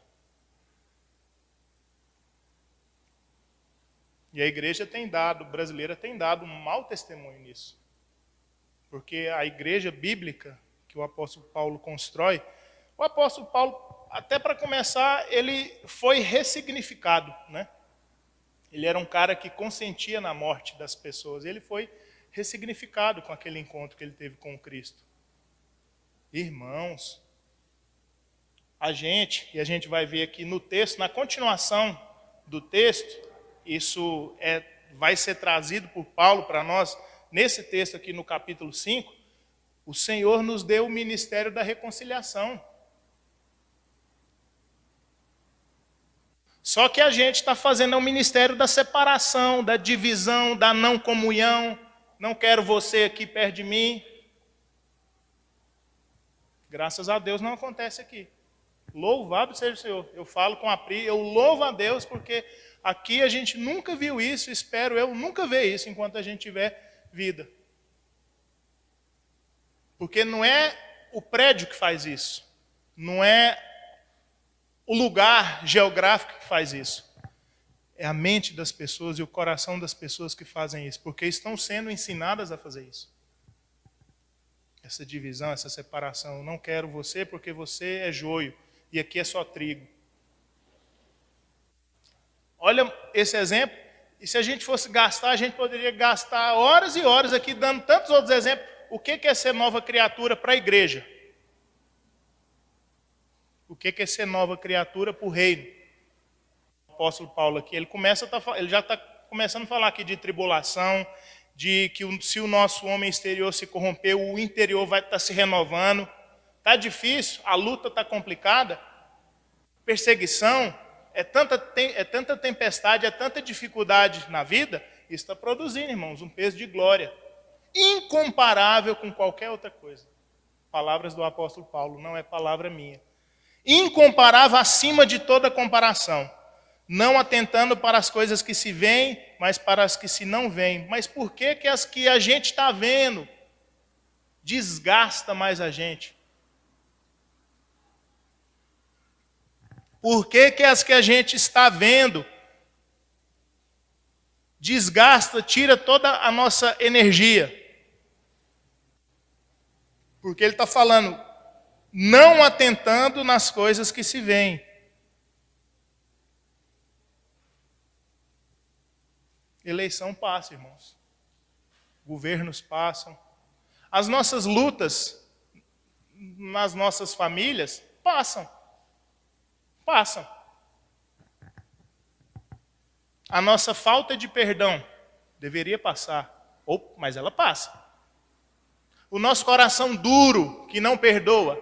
S1: E a igreja brasileira tem dado um mau testemunho nisso. Porque a igreja bíblica que o apóstolo Paulo constrói, o apóstolo Paulo, até para começar, ele foi ressignificado, né? Ele era um cara que consentia na morte das pessoas. Ele foi ressignificado com aquele encontro que ele teve com o Cristo. Irmãos, a gente vai ver aqui no texto, na continuação do texto, isso vai ser trazido por Paulo para nós, nesse texto aqui no capítulo 5, o Senhor nos deu o ministério da reconciliação. Só que a gente está fazendo o ministério da separação, da divisão, da não comunhão. Não quero você aqui perto de mim. Graças a Deus não acontece aqui. Louvado seja o Senhor. Eu falo com a Pri, eu louvo a Deus porque aqui a gente nunca viu isso, espero eu nunca ver isso enquanto a gente tiver vida. Porque não é o prédio que faz isso. Não é o lugar geográfico que faz isso. É a mente das pessoas e o coração das pessoas que fazem isso, porque estão sendo ensinadas a fazer isso. Essa divisão, essa separação. Eu não quero você porque você é joio e aqui é só trigo. Olha esse exemplo, e se a gente fosse gastar, a gente poderia gastar horas e horas aqui dando tantos outros exemplos. O que é ser nova criatura para a igreja? O que é ser nova criatura para o reino? O apóstolo Paulo aqui, ele já está começando a falar aqui de tribulação, de que se o nosso homem exterior se corrompeu, o interior vai estar se renovando. Está difícil, a luta está complicada, perseguição, é tanta tempestade, é tanta dificuldade na vida, isso está produzindo, irmãos, um peso de glória incomparável com qualquer outra coisa. Palavras do apóstolo Paulo, não é palavra minha. Incomparável, acima de toda comparação. Não atentando para as coisas que se veem, mas para as que se não veem. Mas por que as que a gente está vendo desgasta mais a gente? Por que as que a gente está vendo desgasta, tira toda a nossa energia? Porque ele está falando, não atentando nas coisas que se veem. Eleição passa, irmãos. Governos passam. As nossas lutas nas nossas famílias passam. Passam. A nossa falta de perdão deveria passar, mas ela passa. O nosso coração duro, que não perdoa,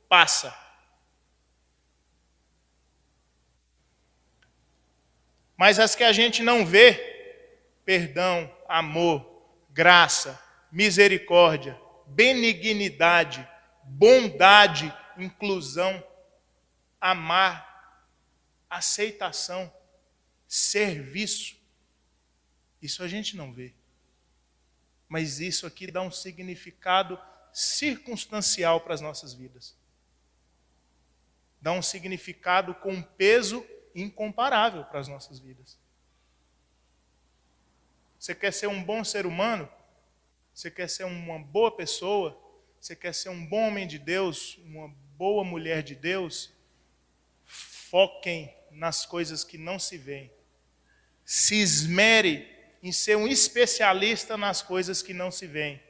S1: passa. Mas as que a gente não vê, perdão, amor, graça, misericórdia, benignidade, bondade, inclusão, amar, aceitação, serviço. Isso a gente não vê. Mas isso aqui dá um significado circunstancial para as nossas vidas. Dá um significado com um peso incomparável para as nossas vidas. Você quer ser um bom ser humano? Você quer ser uma boa pessoa? Você quer ser um bom homem de Deus? Uma boa mulher de Deus? Foquem nas coisas que não se veem. Se esmere em ser um especialista nas coisas que não se veem.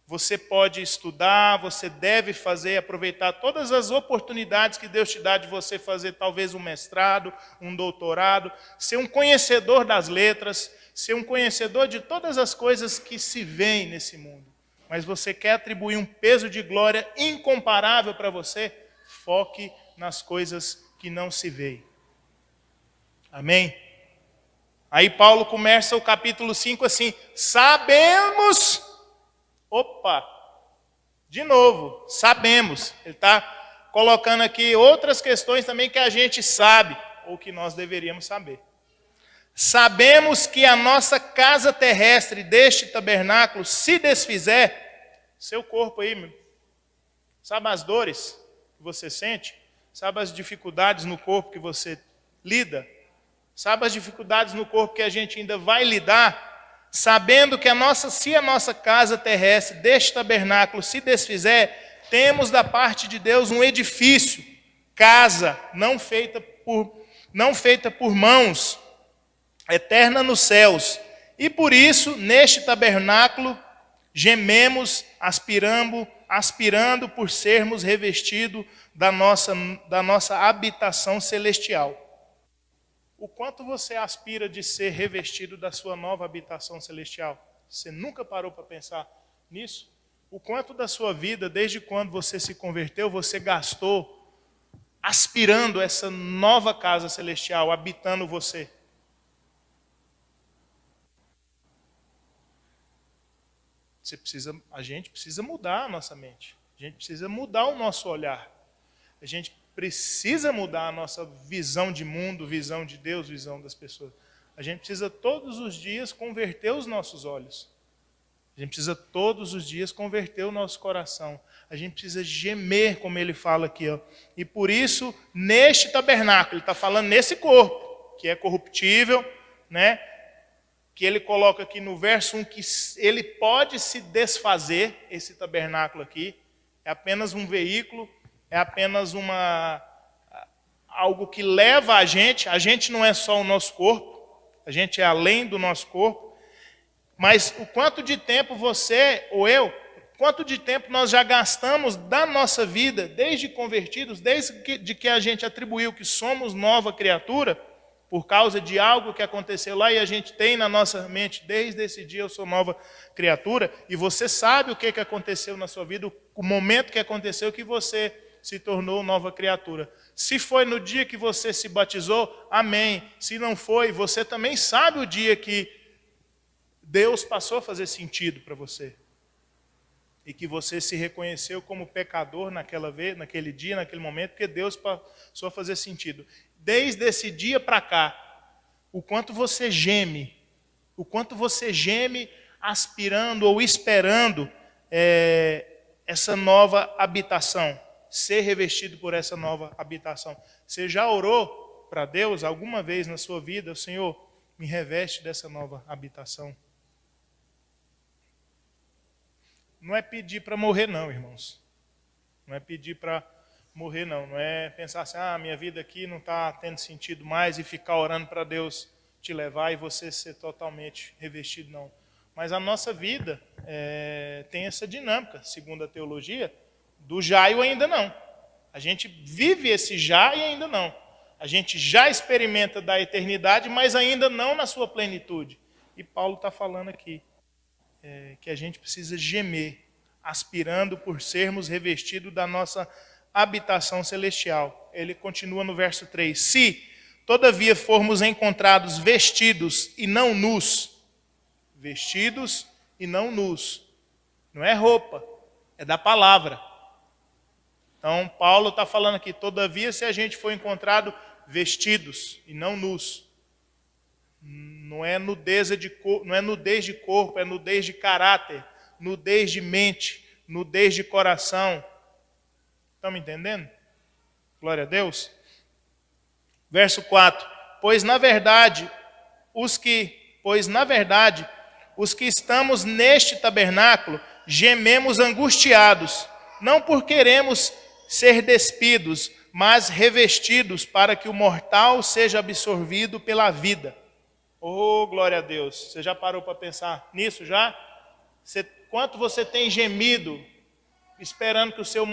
S1: Você pode estudar, você deve aproveitar todas as oportunidades que Deus te dá de você fazer talvez um mestrado, um doutorado, ser um conhecedor das letras, ser um conhecedor de todas as coisas que se veem nesse mundo. Mas você quer atribuir um peso de glória incomparável para você? Foque nas coisas que não se veem. Amém? Aí Paulo começa o capítulo 5 assim: sabemos, de novo, sabemos. Ele está colocando aqui outras questões também que a gente sabe, ou que nós deveríamos saber. Sabemos que a nossa casa terrestre deste tabernáculo se desfizer, seu corpo aí, meu, sabe as dores que você sente? Sabe as dificuldades no corpo que você lida? Sabe as dificuldades no corpo que a gente ainda vai lidar? Sabendo que se a nossa casa terrestre deste tabernáculo se desfizer, temos da parte de Deus um edifício, casa, não feita por mãos, eterna nos céus. E por isso, neste tabernáculo, gememos, aspirando por sermos revestidos da nossa habitação celestial. O quanto você aspira de ser revestido da sua nova habitação celestial? Você nunca parou para pensar nisso? O quanto da sua vida, desde quando você se converteu, você gastou aspirando essa nova casa celestial, habitando você? A gente precisa mudar a nossa mente. A gente precisa mudar o nosso olhar. A gente precisa mudar a nossa visão de mundo, visão de Deus, visão das pessoas. A gente precisa todos os dias converter os nossos olhos. A gente precisa todos os dias converter o nosso coração. A gente precisa gemer, como ele fala aqui. Ó. E por isso, neste tabernáculo, ele está falando nesse corpo, que é corruptível, né? Que ele coloca aqui no verso 1, que ele pode se desfazer, esse tabernáculo aqui, é apenas um veículo, é apenas algo que leva a gente não é só o nosso corpo, a gente é além do nosso corpo, mas o quanto de tempo você ou eu, quanto de tempo nós já gastamos da nossa vida, desde convertidos, desde que a gente atribuiu que somos nova criatura, por causa de algo que aconteceu lá e a gente tem na nossa mente, desde esse dia eu sou nova criatura, e você sabe o que aconteceu na sua vida, o momento que aconteceu que você se tornou nova criatura. Se foi no dia que você se batizou, amém. Se não foi, você também sabe o dia que Deus passou a fazer sentido para você. E que você se reconheceu como pecador naquele dia, naquele momento, porque Deus passou a fazer sentido. Desde esse dia para cá, o quanto você geme aspirando ou esperando essa nova habitação, ser revestido por essa nova habitação. Você já orou para Deus alguma vez na sua vida, Senhor, me reveste dessa nova habitação? Não é pedir para morrer não, irmãos. Não é pedir para morrer não. Não é pensar assim, minha vida aqui não está tendo sentido mais e ficar orando para Deus te levar e você ser totalmente revestido, não. Mas a nossa vida tem essa dinâmica, segundo a teologia, do já e o ainda não. A gente vive esse já e ainda não. A gente já experimenta da eternidade, mas ainda não na sua plenitude. E Paulo está falando aqui que a gente precisa gemer, aspirando por sermos revestidos da nossa habitação celestial. Ele continua no verso 3. Se, todavia, formos encontrados vestidos e não nus, vestidos e não nus, não é roupa, é da palavra. Então, Paulo está falando aqui, todavia, se a gente for encontrado vestidos e não nus, não é nudez de corpo, é nudez de caráter, nudez de mente, nudez de coração. Estão me entendendo? Glória a Deus. Verso 4. Pois na verdade, os que estamos neste tabernáculo, gememos angustiados, não por queremos ser despidos, mas revestidos para que o mortal seja absorvido pela vida. Oh, glória a Deus. Você já parou para pensar nisso já? Quanto você tem gemido, esperando que o seu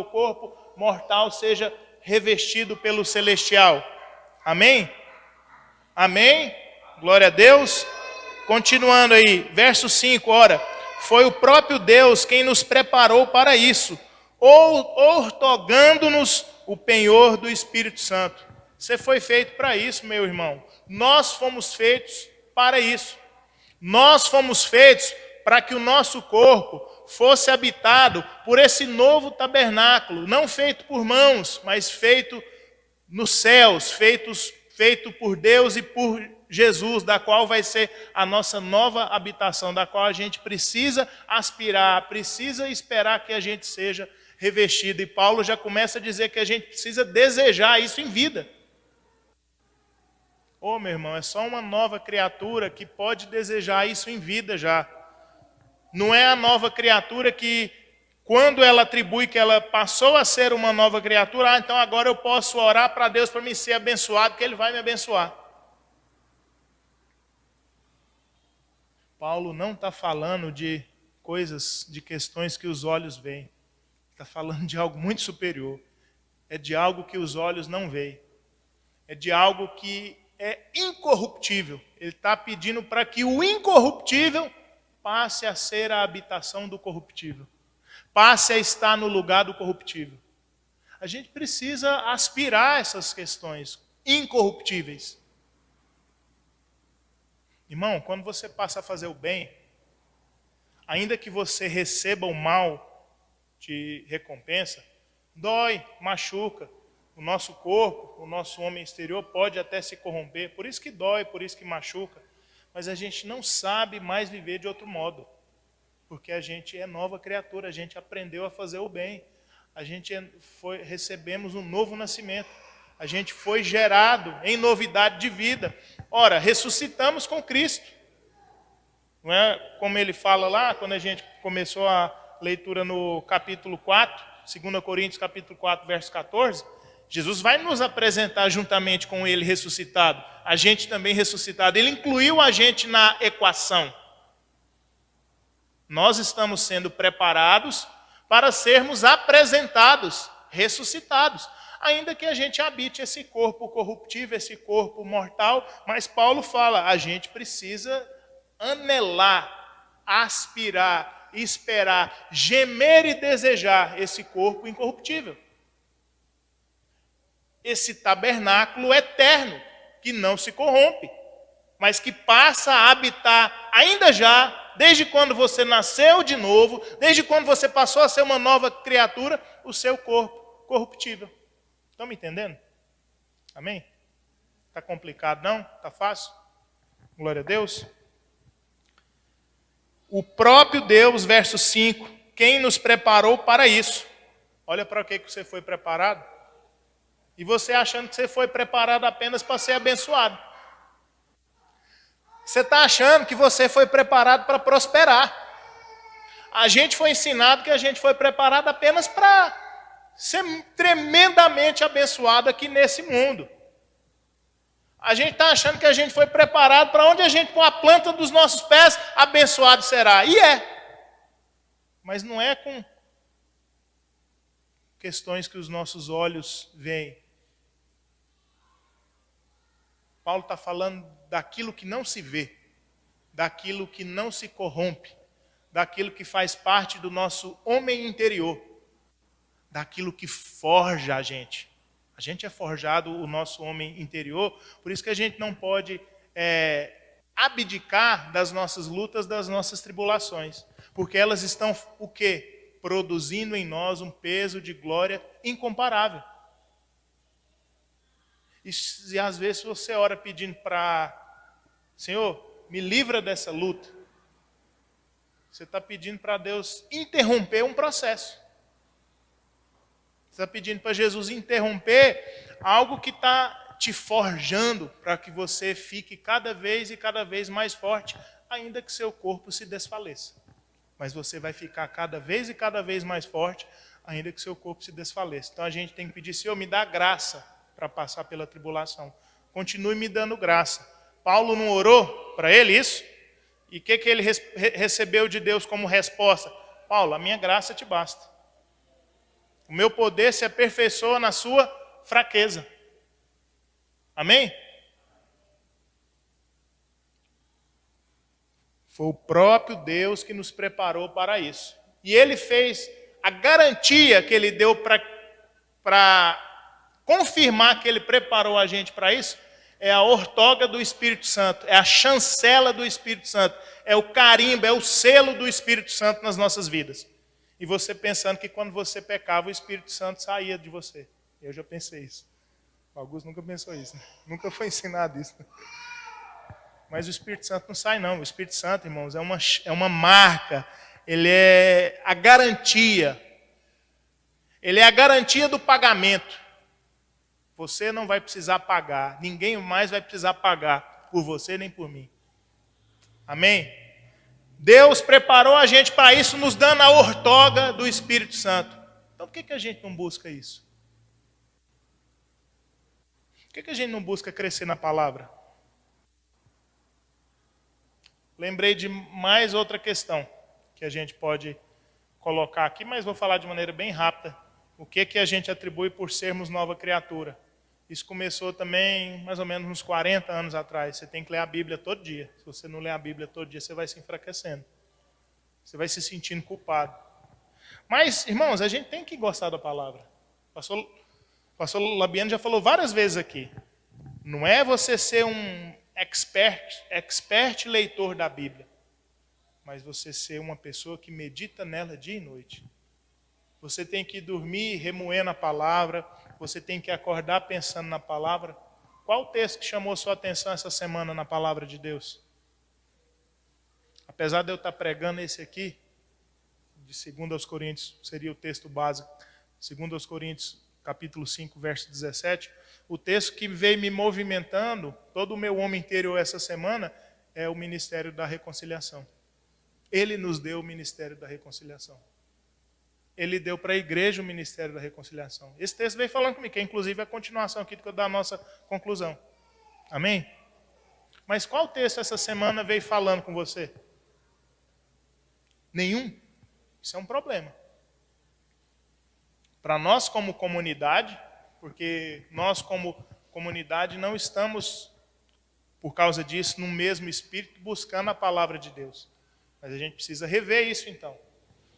S1: corpo mortal seja revestido pelo celestial. Amém? Amém? Glória a Deus. Continuando aí, verso 5, ora, foi o próprio Deus quem nos preparou para isso, outorgando-nos o penhor do Espírito Santo. Você foi feito para isso, meu irmão. Nós fomos feitos para isso. Nós fomos feitos para que o nosso corpo fosse habitado por esse novo tabernáculo, não feito por mãos, mas feito nos céus, feito por Deus e por Jesus, da qual vai ser a nossa nova habitação, da qual a gente precisa aspirar, precisa esperar que a gente seja revestido. E Paulo já começa a dizer que a gente precisa desejar isso em vida. Ô, meu irmão, é só uma nova criatura que pode desejar isso em vida já. Não é a nova criatura que, quando ela atribui que ela passou a ser uma nova criatura, então agora eu posso orar para Deus para me ser abençoado, que Ele vai me abençoar. Paulo não está falando de coisas, de questões que os olhos veem. Está falando de algo muito superior. É de algo que os olhos não veem. É de algo que é incorruptível. Ele está pedindo para que o incorruptível passe a ser a habitação do corruptível. Passe a estar no lugar do corruptível. A gente precisa aspirar essas questões incorruptíveis. Irmão, quando você passa a fazer o bem, ainda que você receba o mal de recompensa, dói, machuca. O nosso corpo, o nosso homem exterior pode até se corromper. Por isso que dói, por isso que machuca. Mas a gente não sabe mais viver de outro modo. Porque a gente é nova criatura, a gente aprendeu a fazer o bem. Recebemos um novo nascimento. A gente foi gerado em novidade de vida. Ora, ressuscitamos com Cristo. Não é como ele fala lá, quando a gente começou a leitura no capítulo 4, 2 Coríntios capítulo 4, verso 14, Jesus vai nos apresentar juntamente com ele ressuscitado. A gente também ressuscitado. Ele incluiu a gente na equação. Nós estamos sendo preparados para sermos apresentados, ressuscitados. Ainda que a gente habite esse corpo corruptível, esse corpo mortal, mas Paulo fala, a gente precisa anelar, aspirar, esperar, gemer e desejar esse corpo incorruptível. Esse tabernáculo eterno, que não se corrompe, mas que passa a habitar ainda já, desde quando você nasceu de novo, desde quando você passou a ser uma nova criatura, o seu corpo corruptível. Estão me entendendo? Amém? Está complicado não? Está fácil? Glória a Deus. O próprio Deus, verso 5, quem nos preparou para isso? Olha para o que você foi preparado. E você achando que você foi preparado apenas para ser abençoado. Você está achando que você foi preparado para prosperar. A gente foi ensinado que a gente foi preparado apenas para ser tremendamente abençoado aqui nesse mundo. A gente está achando que a gente foi preparado para onde a gente pôr a planta dos nossos pés, abençoado será. E é. Mas não é com questões que os nossos olhos veem. Paulo está falando daquilo que não se vê, daquilo que não se corrompe, daquilo que faz parte do nosso homem interior, daquilo que forja a gente. A gente é forjado, o nosso homem interior, por isso que a gente não pode abdicar das nossas lutas, das nossas tribulações, porque elas estão o quê? Produzindo em nós um peso de glória incomparável. E às vezes você ora pedindo para, Senhor, me livra dessa luta. Você está pedindo para Deus interromper um processo. Você está pedindo para Jesus interromper algo que está te forjando para que você fique cada vez mais forte, ainda que seu corpo se desfaleça. Mas você vai ficar cada vez mais forte, ainda que seu corpo se desfaleça. Então a gente tem que pedir, Senhor, me dá graça para passar pela tribulação. Continue me dando graça. Paulo não orou para ele isso? E o que ele recebeu de Deus como resposta? Paulo, a minha graça te basta. O meu poder se aperfeiçoa na sua fraqueza. Amém? Foi o próprio Deus que nos preparou para isso. E ele fez a garantia que ele deu para confirmar que Ele preparou a gente para isso, é a ortoga do Espírito Santo, é a chancela do Espírito Santo, é o carimbo, é o selo do Espírito Santo nas nossas vidas. E você pensando que quando você pecava, o Espírito Santo saía de você. Eu já pensei isso. O Augusto nunca pensou isso, né? Nunca foi ensinado isso. Né? Mas o Espírito Santo não sai, não. O Espírito Santo, irmãos, é uma marca. Ele é a garantia. Ele é a garantia do pagamento. Você não vai precisar pagar. Ninguém mais vai precisar pagar por você nem por mim. Amém? Deus preparou a gente para isso, nos dando a ortoga do Espírito Santo. Então por que a gente não busca isso? Por que a gente não busca crescer na palavra? Lembrei de mais outra questão que a gente pode colocar aqui, mas vou falar de maneira bem rápida. O que a gente atribui por sermos nova criatura? Isso começou também mais ou menos uns 40 anos atrás. Você tem que ler a Bíblia todo dia. Se você não ler a Bíblia todo dia, você vai se enfraquecendo. Você vai se sentindo culpado. Mas, irmãos, a gente tem que gostar da palavra. O pastor Labiano já falou várias vezes aqui. Não é você ser um expert leitor da Bíblia, mas você ser uma pessoa que medita nela dia e noite. Você tem que dormir remoendo a palavra, você tem que acordar pensando na palavra. Qual o texto que chamou sua atenção essa semana na palavra de Deus? Apesar de eu estar pregando esse aqui, de 2 aos Coríntios, seria o texto básico, 2 aos Coríntios, capítulo 5, verso 17, o texto que veio me movimentando, todo o meu homem interior essa semana, é o ministério da reconciliação. Ele nos deu o ministério da reconciliação. Ele deu para a igreja o ministério da reconciliação. Esse texto veio falando comigo, que é inclusive a continuação aqui da nossa conclusão. Amém? Mas qual texto essa semana veio falando com você? Nenhum? Isso é um problema. Para nós como comunidade, porque nós como comunidade não estamos, por causa disso, no mesmo espírito, buscando a palavra de Deus. Mas a gente precisa rever isso então.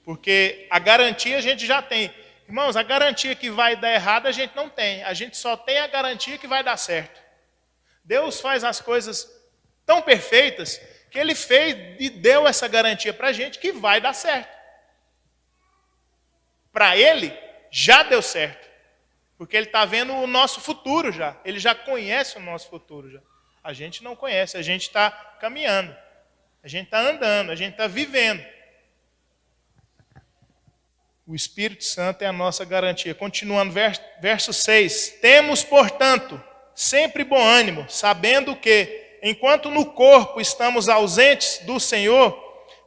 S1: Porque a garantia a gente já tem. Irmãos, a garantia que vai dar errado a gente não tem. A gente só tem a garantia que vai dar certo. Deus faz as coisas tão perfeitas que Ele fez e deu essa garantia para a gente que vai dar certo. Para Ele, já deu certo. Porque Ele está vendo o nosso futuro já. Ele já conhece o nosso futuro já. A gente não conhece, a gente está caminhando. A gente está andando, a gente está vivendo. O Espírito Santo é a nossa garantia. Continuando, verso 6. Temos, portanto, sempre bom ânimo, sabendo que, enquanto no corpo estamos ausentes do Senhor,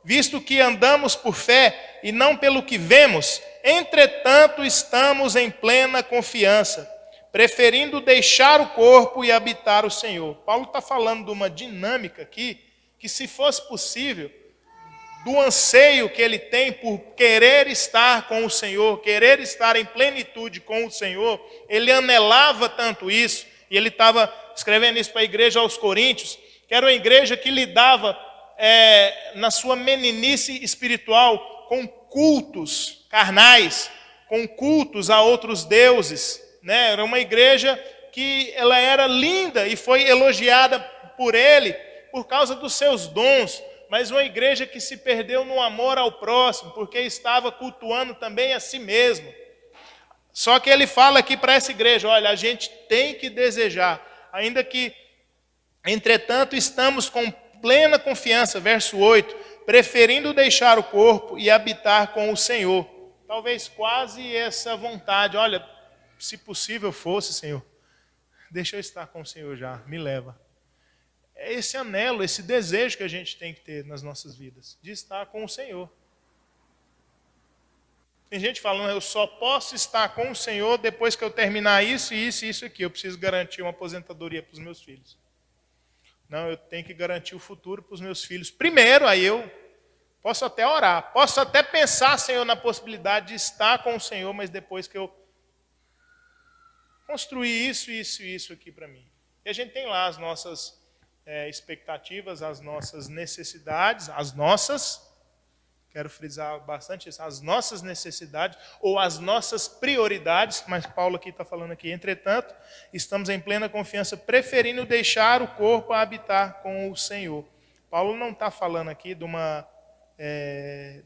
S1: visto que andamos por fé e não pelo que vemos, entretanto estamos em plena confiança, preferindo deixar o corpo e habitar o Senhor. Paulo está falando de uma dinâmica aqui, que se fosse possível, do anseio que ele tem por querer estar com o Senhor, querer estar em plenitude com o Senhor, ele anelava tanto isso, e ele estava escrevendo isso para a igreja aos Coríntios, que era uma igreja que lidava na sua meninice espiritual com cultos carnais, com cultos a outros deuses, né? Era uma igreja que ela era linda e foi elogiada por ele por causa dos seus dons, mas uma igreja que se perdeu no amor ao próximo, porque estava cultuando também a si mesmo. Só que ele fala aqui para essa igreja, olha, a gente tem que desejar, ainda que, entretanto, estamos com plena confiança, verso 8, preferindo deixar o corpo e habitar com o Senhor. Talvez quase essa vontade, olha, se possível fosse, Senhor, deixa eu estar com o Senhor já, me leva. É esse anelo, esse desejo que a gente tem que ter nas nossas vidas, de estar com o Senhor. Tem gente falando, eu só posso estar com o Senhor depois que eu terminar isso, isso e isso aqui. Eu preciso garantir uma aposentadoria para os meus filhos. Não, eu tenho que garantir o futuro para os meus filhos. Primeiro, aí eu posso até orar, posso até pensar, Senhor, na possibilidade de estar com o Senhor, mas depois que eu construir isso, isso e isso aqui para mim. E a gente tem lá as nossas expectativas, as nossas necessidades, as nossas, quero frisar bastante isso, as nossas necessidades ou as nossas prioridades, mas Paulo aqui está falando aqui, entretanto, estamos em plena confiança, preferindo deixar o corpo a habitar com o Senhor. Paulo não está falando aqui de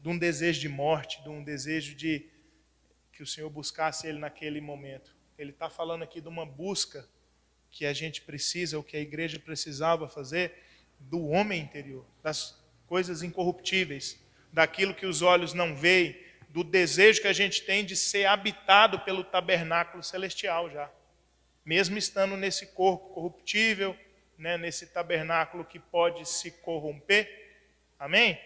S1: um desejo de morte, de um desejo de que o Senhor buscasse ele naquele momento. Ele está falando aqui de uma busca que a gente precisa, ou que a igreja precisava fazer, do homem interior, das coisas incorruptíveis, daquilo que os olhos não veem, do desejo que a gente tem de ser habitado pelo tabernáculo celestial já. Mesmo estando nesse corpo corruptível, né, nesse tabernáculo que pode se corromper. Amém?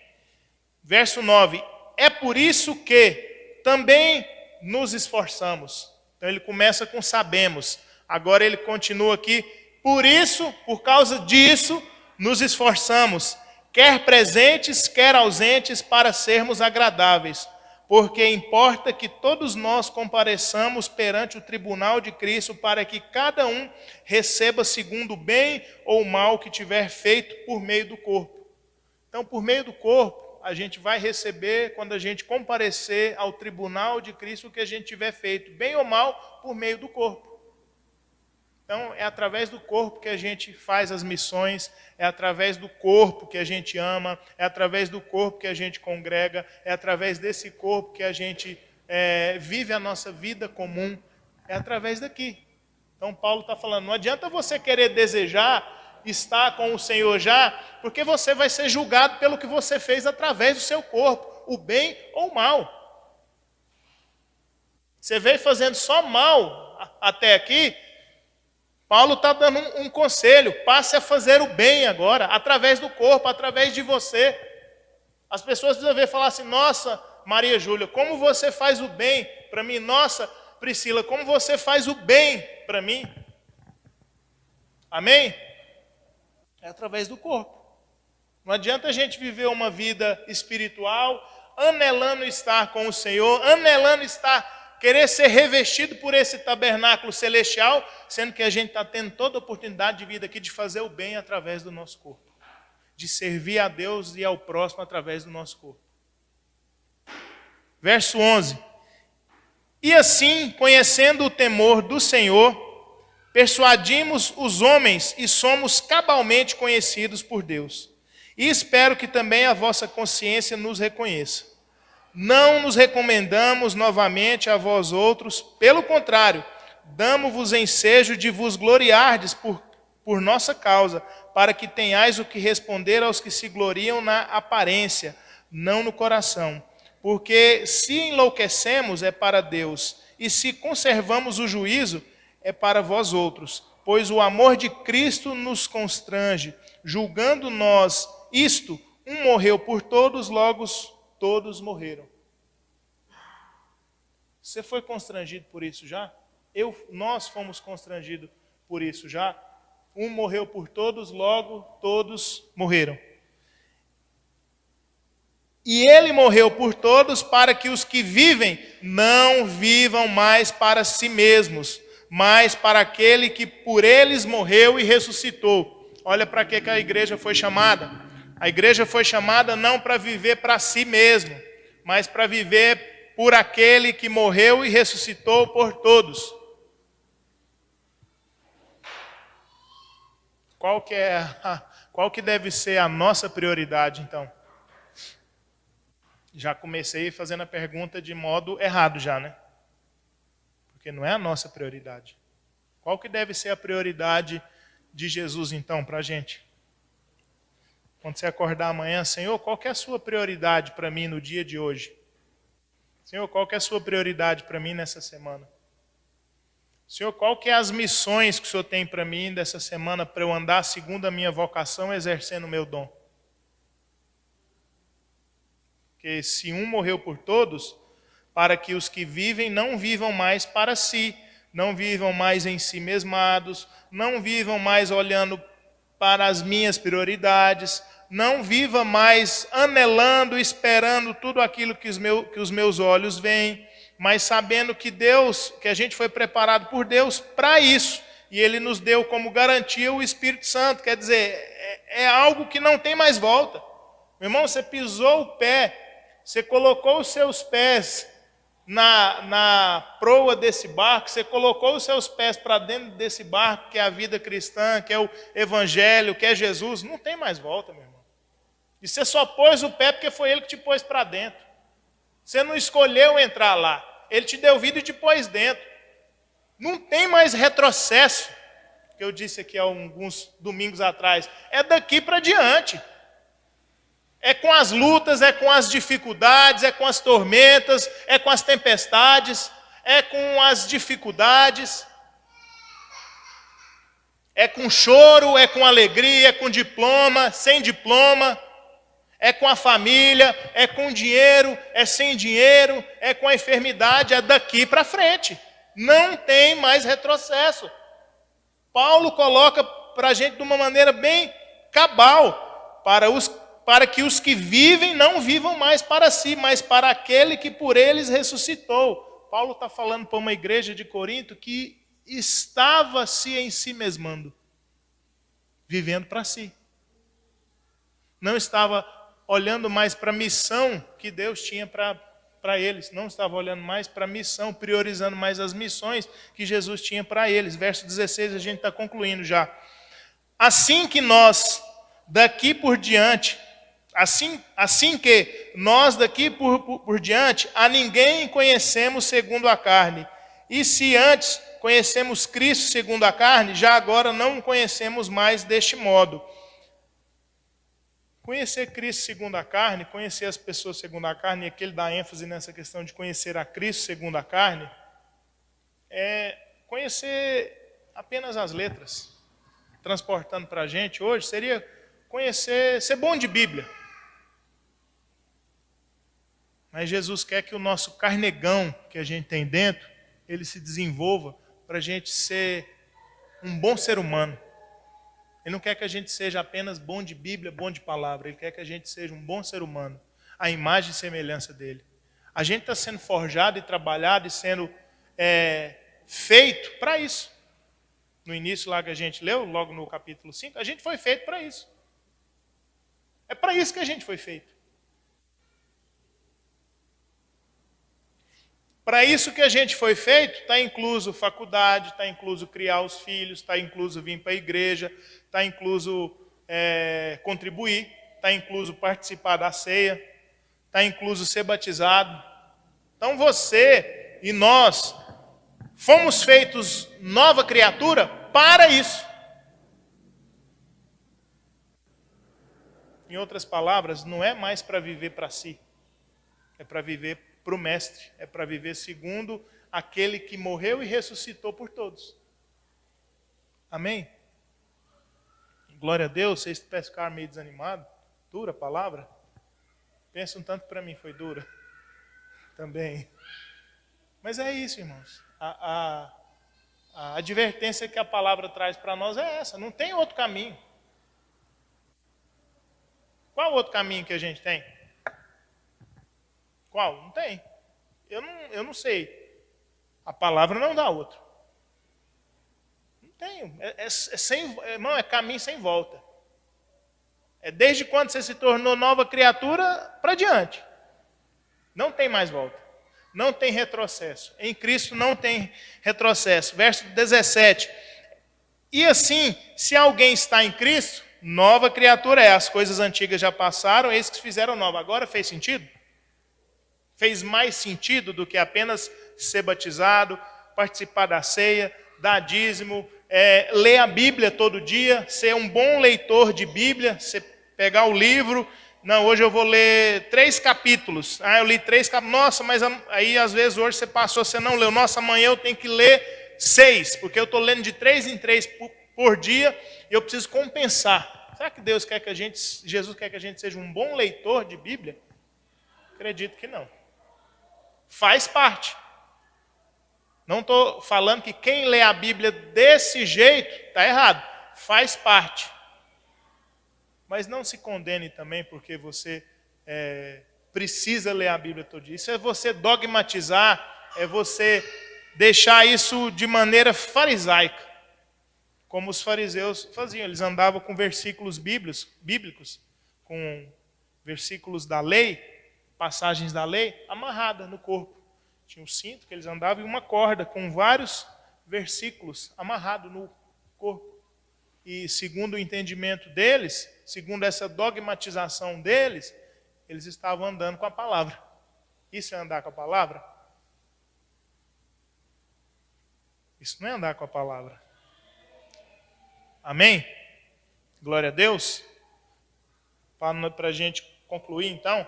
S1: Verso 9. É por isso que também nos esforçamos. Então ele começa com sabemos. Agora ele continua aqui. Por isso, por causa disso, nos esforçamos, quer presentes, quer ausentes, para sermos agradáveis. Porque importa que todos nós compareçamos perante o tribunal de Cristo, para que cada um receba segundo o bem ou o mal que tiver feito por meio do corpo. Então, por meio do corpo, a gente vai receber, quando a gente comparecer ao tribunal de Cristo, o que a gente tiver feito, bem ou mal, por meio do corpo. Então, é através do corpo que a gente faz as missões, é através do corpo que a gente ama, é através do corpo que a gente congrega, é através desse corpo que a gente vive a nossa vida comum, é através daqui. Então, Paulo está falando, não adianta você querer desejar estar com o Senhor já, porque você vai ser julgado pelo que você fez através do seu corpo, o bem ou o mal. Você veio fazendo só mal até aqui, Paulo está dando um conselho, passe a fazer o bem agora, através do corpo, através de você. As pessoas precisam ver e falar assim, nossa, Maria Júlia, como você faz o bem para mim? Nossa, Priscila, como você faz o bem para mim? Amém? É através do corpo. Não adianta a gente viver uma vida espiritual, anelando estar com o Senhor, anelando estar querer ser revestido por esse tabernáculo celestial, sendo que a gente está tendo toda a oportunidade de vida aqui de fazer o bem através do nosso corpo. De servir a Deus e ao próximo através do nosso corpo. Verso 11. E assim, conhecendo o temor do Senhor, persuadimos os homens e somos cabalmente conhecidos por Deus. E espero que também a vossa consciência nos reconheça. Não nos recomendamos novamente a vós outros, pelo contrário, damo-vos ensejo de vos gloriardes por nossa causa, para que tenhais o que responder aos que se gloriam na aparência, não no coração. Porque se enlouquecemos é para Deus, e se conservamos o juízo é para vós outros, pois o amor de Cristo nos constrange, julgando nós isto, um morreu por todos, logo todos morreram. Você foi constrangido por isso já? Nós fomos constrangidos por isso já? Um morreu por todos, logo todos morreram. E ele morreu por todos para que os que vivem não vivam mais para si mesmos, mas para aquele que por eles morreu e ressuscitou. Olha para que a igreja foi chamada. A igreja foi chamada não para viver para si mesmo, mas para viver por aquele que morreu e ressuscitou por todos. Qual que deve ser a nossa prioridade, então? Já comecei fazendo a pergunta de modo errado já, né? Porque não é a nossa prioridade. Qual que deve ser a prioridade de Jesus, então, para a gente? Quando você acordar amanhã, Senhor, qual que é a sua prioridade para mim no dia de hoje? Senhor, qual que é a sua prioridade para mim nessa semana? Senhor, qual que é as missões que o Senhor tem para mim dessa semana para eu andar segundo a minha vocação, exercendo o meu dom? Porque se um morreu por todos, para que os que vivem não vivam mais para si, não vivam mais em si mesmados, não vivam mais olhando para as minhas prioridades, não viva mais anelando, esperando tudo aquilo que os meus olhos veem, mas sabendo que que a gente foi preparado por Deus para isso, e Ele nos deu como garantia o Espírito Santo, quer dizer, é algo que não tem mais volta. Meu irmão, você pisou o pé Você colocou os seus pés na proa desse barco, você colocou os seus pés para dentro desse barco, que é a vida cristã, que é o Evangelho, que é Jesus, não tem mais volta, meu irmão. E você só pôs o pé porque foi Ele que te pôs para dentro. Você não escolheu entrar lá. Ele te deu vida e te pôs dentro. Não tem mais retrocesso, que eu disse aqui há alguns domingos atrás. É daqui para diante. É com as lutas, é com as dificuldades, é com as tormentas, é com as tempestades, é com as dificuldades, é com choro, é com alegria, é com diploma, sem diploma, é com a família, é com dinheiro, é sem dinheiro, é com a enfermidade, é daqui para frente. Não tem mais retrocesso. Paulo coloca para a gente de uma maneira bem cabal, para que os que vivem não vivam mais para si, mas para aquele que por eles ressuscitou. Paulo está falando para uma igreja de Corinto que estava se em si mesmando, vivendo para si. Não estava olhando mais para a missão que Deus tinha para eles. Não estava olhando mais para a missão, priorizando mais as missões que Jesus tinha para eles. Verso 16, a gente está concluindo já. Assim que nós, daqui por diante, assim que nós daqui por diante, a ninguém conhecemos segundo a carne. E se antes conhecemos Cristo segundo a carne, já agora não o conhecemos mais deste modo. Conhecer Cristo segundo a carne, conhecer as pessoas segundo a carne, e aqui ele dá ênfase nessa questão de conhecer a Cristo segundo a carne, é conhecer apenas as letras. Transportando para a gente hoje, seria conhecer, ser bom de Bíblia. Mas Jesus quer que o nosso carnegão que a gente tem dentro, ele se desenvolva para a gente ser um bom ser humano. Ele não quer que a gente seja apenas bom de Bíblia, bom de palavra. Ele quer que a gente seja um bom ser humano, a imagem e semelhança dele. A gente está sendo forjado e trabalhado e sendo feito para isso. No início lá que a gente leu, logo no capítulo 5, a gente foi feito para isso. É para isso que a gente foi feito. Para isso que a gente foi feito, está incluso faculdade, está incluso criar os filhos, está incluso vir para a igreja, está incluso contribuir, está incluso participar da ceia, está incluso ser batizado. Então você e nós fomos feitos nova criatura para isso. Em outras palavras, não é mais para viver para si, é para viver para o Mestre, é para viver segundo aquele que morreu e ressuscitou por todos. Amém? Glória a Deus. Vocês ficaram meio desanimados? Dura a palavra? Pensa um tanto para mim, foi dura também. Mas é isso, irmãos. A advertência que a palavra traz para nós é essa. Não tem outro caminho. Qual outro caminho que a gente tem? Qual? Não tem. Eu não sei. A palavra não dá outro. Não tenho. Irmão, é caminho sem volta. É desde quando você se tornou nova criatura para diante. Não tem mais volta. Não tem retrocesso. Em Cristo não tem retrocesso. Verso 17. E assim, se alguém está em Cristo, nova criatura é. As coisas antigas já passaram, eis que se fizeram nova. Agora fez sentido? Fez mais sentido do que apenas ser batizado, participar da ceia, dar dízimo, ler a Bíblia todo dia, ser um bom leitor de Bíblia, você pegar o livro, não, hoje eu vou ler 3 capítulos, eu li 3 capítulos, nossa, mas aí às vezes hoje você passou, você não leu, nossa, amanhã eu tenho que ler 6, porque eu estou lendo de 3 em 3 por dia, e eu preciso compensar. Será que Jesus quer que a gente seja um bom leitor de Bíblia? Acredito que não. Faz parte. Não estou falando que quem lê a Bíblia desse jeito está errado. Faz parte. Mas não se condene também porque você precisa ler a Bíblia todo dia. Isso é você dogmatizar, é você deixar isso de maneira farisaica. Como os fariseus faziam. Eles andavam com versículos bíblicos, com versículos da lei, passagens da lei amarrada no corpo. Tinha um cinto que eles andavam e uma corda com vários versículos amarrado no corpo. E segundo o entendimento deles, segundo essa dogmatização deles, eles estavam andando com a palavra. Isso é andar com a palavra? Isso não é andar com a palavra. Amém? Glória a Deus. Para a gente concluir, então.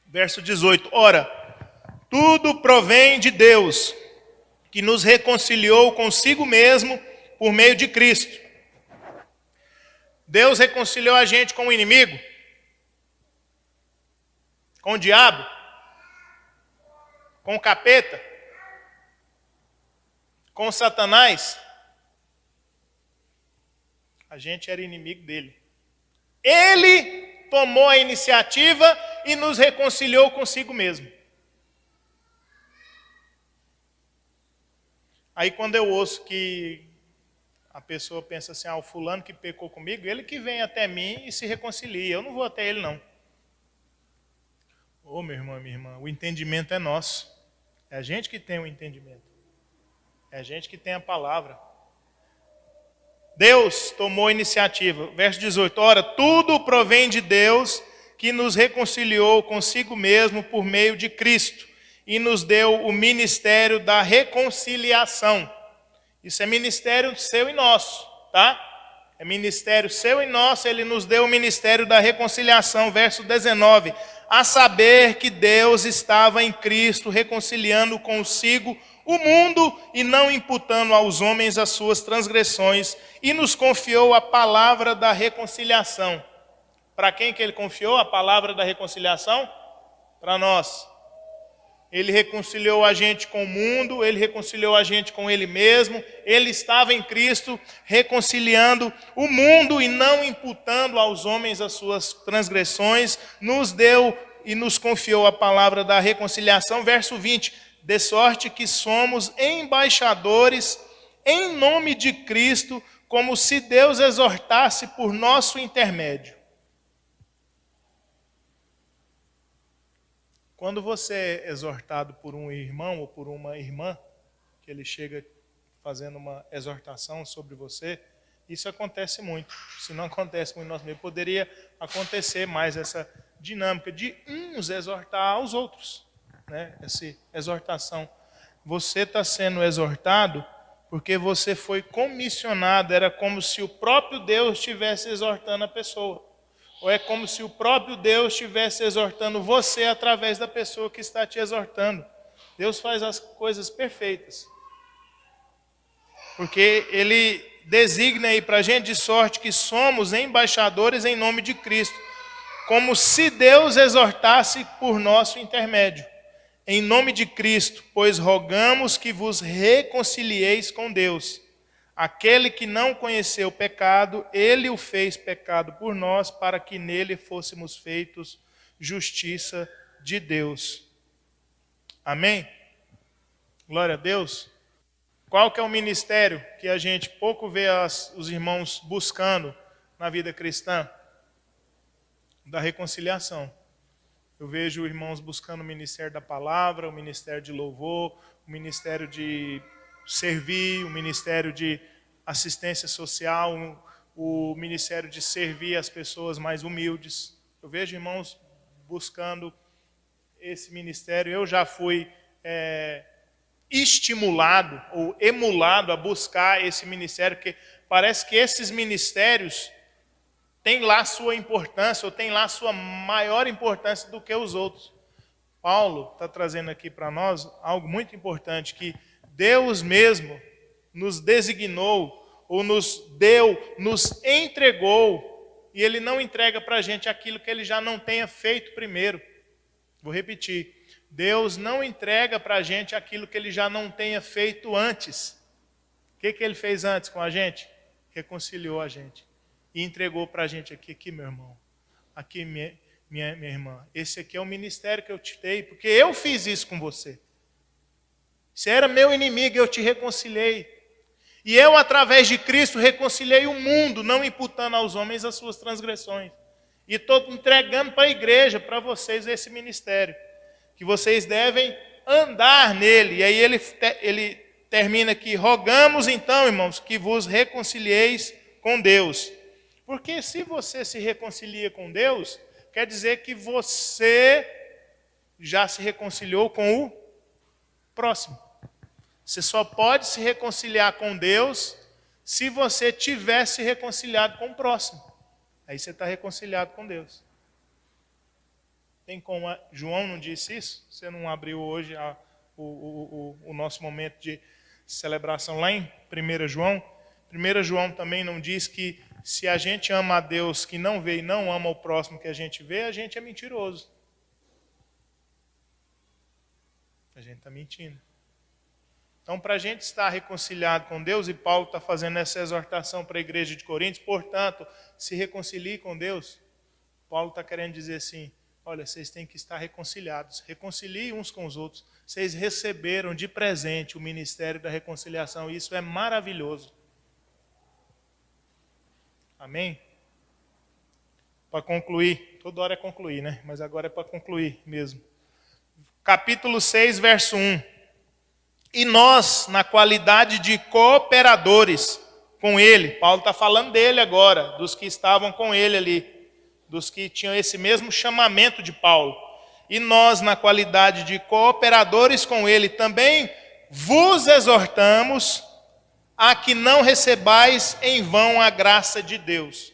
S1: Verso 18. Ora, tudo provém de Deus, que nos reconciliou consigo mesmo por meio de Cristo. Deus reconciliou a gente com o inimigo, com o diabo, com o capeta, com o Satanás. A gente era inimigo dele. Ele tomou a iniciativa e nos reconciliou consigo mesmo. Aí quando eu ouço que a pessoa pensa assim, o fulano que pecou comigo, ele que vem até mim e se reconcilia. Eu não vou até ele, não. Ô, meu irmão, minha irmã, o entendimento é nosso. É a gente que tem o entendimento. É a gente que tem a palavra. Deus tomou a iniciativa. Verso 18. Ora, tudo provém de Deus, que nos reconciliou consigo mesmo por meio de Cristo e nos deu o ministério da reconciliação. Isso é ministério seu e nosso, tá? É ministério seu e nosso, ele nos deu o ministério da reconciliação. Verso 19. A saber que Deus estava em Cristo reconciliando consigo o mundo e não imputando aos homens as suas transgressões, e nos confiou a palavra da reconciliação. Para quem que ele confiou a palavra da reconciliação? Para nós. Ele reconciliou a gente com o mundo, ele reconciliou a gente com ele mesmo, ele estava em Cristo reconciliando o mundo e não imputando aos homens as suas transgressões, nos deu e nos confiou a palavra da reconciliação. Verso 20. De sorte que somos embaixadores em nome de Cristo, como se Deus exortasse por nosso intermédio. Quando você é exortado por um irmão ou por uma irmã, que ele chega fazendo uma exortação sobre você, isso acontece muito. Se não acontece muito no nosso meio, poderia acontecer mais essa dinâmica de uns exortar aos outros. Né? Essa exortação. Você está sendo exortado porque você foi comissionado. Era como se o próprio Deus estivesse exortando a pessoa. Ou é como se o próprio Deus estivesse exortando você através da pessoa que está te exortando. Deus faz as coisas perfeitas. Porque Ele designa aí para a gente de sorte que somos embaixadores em nome de Cristo. Como se Deus exortasse por nosso intermédio. Em nome de Cristo, pois rogamos que vos reconcilieis com Deus. Aquele que não conheceu o pecado, ele o fez pecado por nós, para que nele fôssemos feitos justiça de Deus. Amém? Glória a Deus. Qual que é o ministério que a gente pouco vê os irmãos buscando na vida cristã? Da reconciliação. Eu vejo irmãos buscando o ministério da palavra, o ministério de louvor, o ministério de servir, o ministério de assistência social, o ministério de servir as pessoas mais humildes. Eu vejo irmãos buscando esse ministério. Eu já fui estimulado ou emulado a buscar esse ministério, porque parece que esses ministérios tem lá sua importância, ou tem lá sua maior importância do que os outros. Paulo está trazendo aqui para nós algo muito importante, que Deus mesmo nos designou, ou nos deu, nos entregou, e Ele não entrega para a gente aquilo que Ele já não tenha feito primeiro. Vou repetir. Deus não entrega para a gente aquilo que Ele já não tenha feito antes. O que Ele fez antes com a gente? Reconciliou a gente. E entregou para a gente aqui, meu irmão, aqui, minha irmã. Esse aqui é o ministério que eu te dei, porque eu fiz isso com você. Você era meu inimigo, eu te reconciliei. E eu, através de Cristo, reconciliei o mundo, não imputando aos homens as suas transgressões. E estou entregando para a igreja, para vocês, esse ministério. Que vocês devem andar nele. E aí ele termina aqui: rogamos então, irmãos, que vos reconcilieis com Deus. Porque se você se reconcilia com Deus, quer dizer que você já se reconciliou com o próximo. Você só pode se reconciliar com Deus se você tiver se reconciliado com o próximo. Aí você está reconciliado com Deus. Tem como João não disse isso? Você não abriu hoje o nosso momento de celebração lá em 1 João? 1 João também não diz que se a gente ama a Deus que não vê e não ama o próximo que a gente vê, a gente é mentiroso. A gente está mentindo. Então, para a gente estar reconciliado com Deus, e Paulo está fazendo essa exortação para a igreja de Coríntios, portanto, se reconcilie com Deus. Paulo está querendo dizer assim: olha, vocês têm que estar reconciliados. Reconciliem uns com os outros. Vocês receberam de presente o ministério da reconciliação. E isso é maravilhoso. Amém? Para concluir, toda hora é concluir, né? Mas agora é para concluir mesmo. Capítulo 6, verso 1. E nós, na qualidade de cooperadores com ele, Paulo está falando dele agora, dos que estavam com ele ali, dos que tinham esse mesmo chamamento de Paulo. E nós, na qualidade de cooperadores com ele, também vos exortamos a que não recebais em vão a graça de Deus.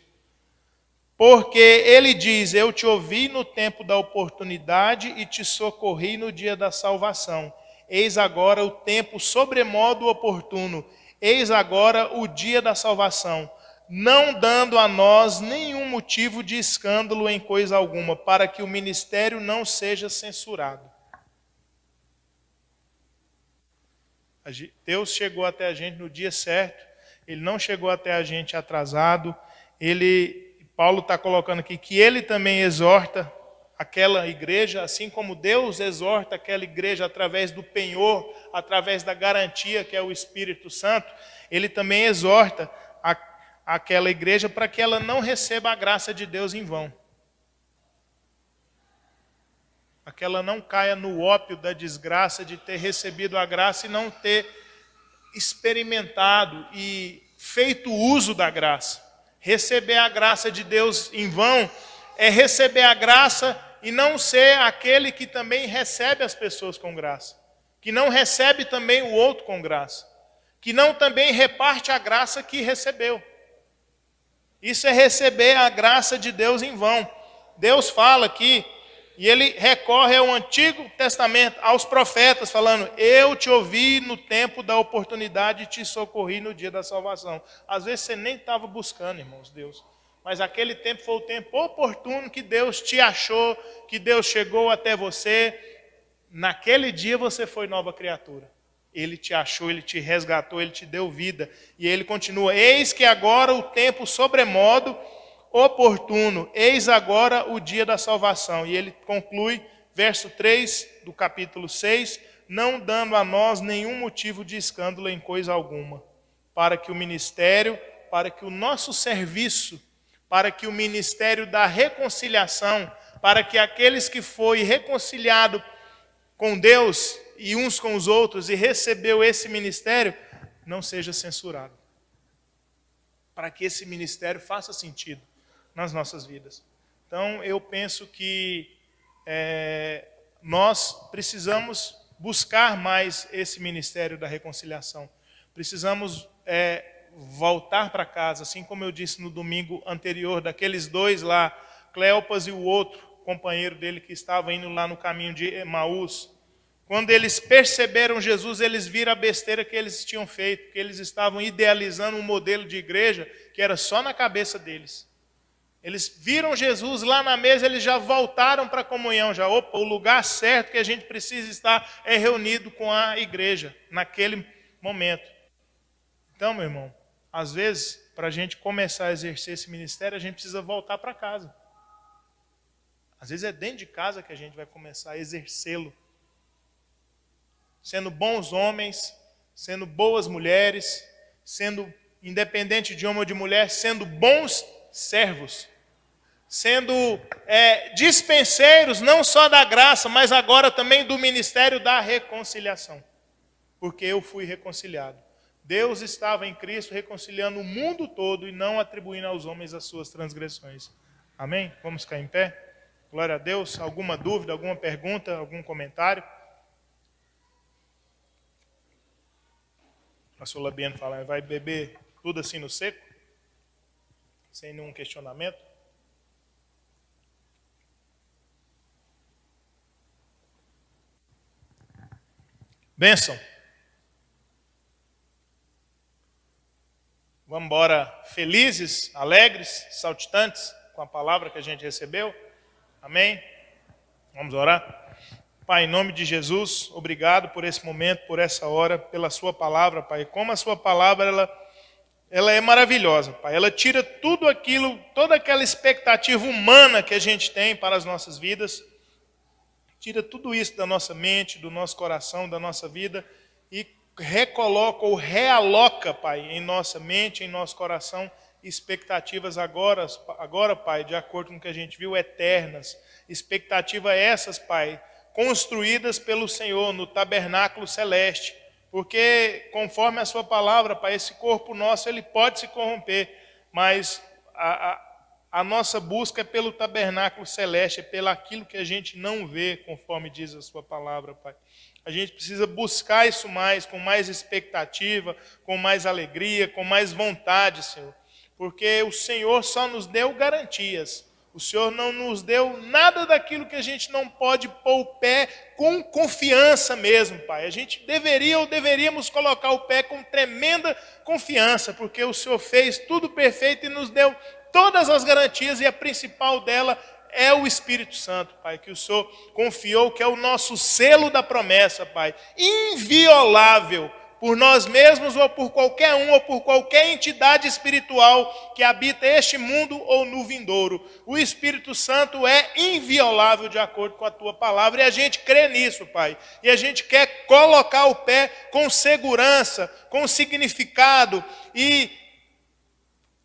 S1: Porque ele diz: eu te ouvi no tempo da oportunidade e te socorri no dia da salvação. Eis agora o tempo sobremodo oportuno, eis agora o dia da salvação, não dando a nós nenhum motivo de escândalo em coisa alguma, para que o ministério não seja censurado. Deus chegou até a gente no dia certo, Ele não chegou até a gente atrasado. Paulo está colocando aqui que ele também exorta aquela igreja, assim como Deus exorta aquela igreja através do penhor, através da garantia que é o Espírito Santo, ele também exorta aquela igreja para que ela não receba a graça de Deus em vão. Para que ela não caia no ópio da desgraça de ter recebido a graça e não ter experimentado e feito uso da graça. Receber a graça de Deus em vão é receber a graça e não ser aquele que também recebe as pessoas com graça, que não recebe também o outro com graça, que não também reparte a graça que recebeu. Isso é receber a graça de Deus em vão. Deus fala aqui, e ele recorre ao Antigo Testamento, aos profetas, falando: eu te ouvi no tempo da oportunidade e te socorri no dia da salvação. Às vezes você nem estava buscando, irmãos, Deus. Mas aquele tempo foi o tempo oportuno que Deus te achou, que Deus chegou até você. Naquele dia você foi nova criatura. Ele te achou, Ele te resgatou, Ele te deu vida. E Ele continua: eis que agora o tempo sobremodo oportuno, eis agora o dia da salvação. E ele conclui, verso 3 do capítulo 6, não dando a nós nenhum motivo de escândalo em coisa alguma, para que o ministério, para que o nosso serviço, para que o ministério da reconciliação, para que aqueles que foi reconciliado com Deus e uns com os outros e recebeu esse ministério, não seja censurado. Para que esse ministério faça sentido nas nossas vidas. Então, eu penso que nós precisamos buscar mais esse ministério da reconciliação. Precisamos voltar para casa, assim como eu disse no domingo anterior, daqueles dois lá, Cleopas e o outro companheiro dele que estava indo lá no caminho de Emaús. Quando eles perceberam Jesus, eles viram a besteira que eles tinham feito, que eles estavam idealizando um modelo de igreja que era só na cabeça deles. Eles viram Jesus lá na mesa, eles já voltaram para a comunhão, já, o lugar certo que a gente precisa estar é reunido com a igreja, naquele momento. Então, meu irmão, às vezes, para a gente começar a exercer esse ministério, a gente precisa voltar para casa. Às vezes é dentro de casa que a gente vai começar a exercê-lo. Sendo bons homens, sendo boas mulheres, sendo independente de homem ou de mulher, sendo bons servos. sendo dispenseiros não só da graça, mas agora também do ministério da reconciliação. Porque eu fui reconciliado. Deus estava em Cristo reconciliando o mundo todo e não atribuindo aos homens as suas transgressões. Amém? Vamos ficar em pé? Glória a Deus. Alguma dúvida, alguma pergunta, algum comentário? A pastor Labiano fala, vai beber tudo assim no seco? Sem nenhum questionamento? Bênção. Vamos embora felizes, alegres, saltitantes com a palavra que a gente recebeu. Amém? Vamos orar? Pai, em nome de Jesus, obrigado por esse momento, por essa hora, pela sua palavra, Pai. Como a sua palavra, ela é maravilhosa, Pai. Ela tira tudo aquilo, toda aquela expectativa humana que a gente tem para as nossas vidas. Tira tudo isso da nossa mente, do nosso coração, da nossa vida e recoloca ou realoca, Pai, em nossa mente, em nosso coração, expectativas agora, Pai, de acordo com o que a gente viu, eternas. Expectativas essas, Pai, construídas pelo Senhor no tabernáculo celeste. Porque, conforme a sua palavra, Pai, esse corpo nosso, ele pode se corromper, mas a nossa busca é pelo tabernáculo celeste, é pelo aquilo que a gente não vê, conforme diz a sua palavra, Pai. A gente precisa buscar isso mais, com mais expectativa, com mais alegria, com mais vontade, Senhor. Porque o Senhor só nos deu garantias. O Senhor não nos deu nada daquilo que a gente não pode pôr o pé com confiança mesmo, Pai. A gente deveríamos colocar o pé com tremenda confiança, porque o Senhor fez tudo perfeito e nos deu todas as garantias, e a principal dela é o Espírito Santo, Pai, que o Senhor confiou, que é o nosso selo da promessa, Pai, inviolável por nós mesmos ou por qualquer um ou por qualquer entidade espiritual que habita este mundo ou no vindouro. O Espírito Santo é inviolável de acordo com a tua palavra e a gente crê nisso, Pai. E a gente quer colocar o pé com segurança, com significado e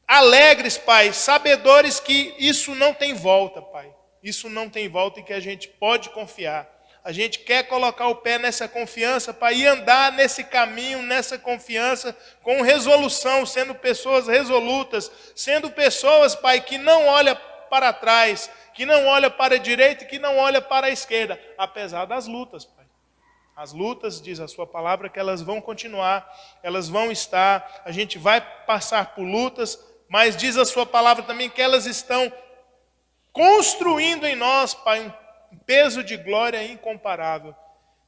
S1: alegres, Pai, sabedores que isso não tem volta, Pai. Isso não tem volta e que a gente pode confiar. A gente quer colocar o pé nessa confiança, Pai, e andar nesse caminho, nessa confiança, com resolução, sendo pessoas resolutas, sendo pessoas, Pai, que não olham para trás, que não olham para a direita e que não olham para a esquerda, apesar das lutas, Pai. As lutas, diz a sua palavra, que elas vão continuar, elas vão estar, a gente vai passar por lutas, mas diz a sua palavra também que elas estão construindo em nós, Pai, um peso de glória incomparável.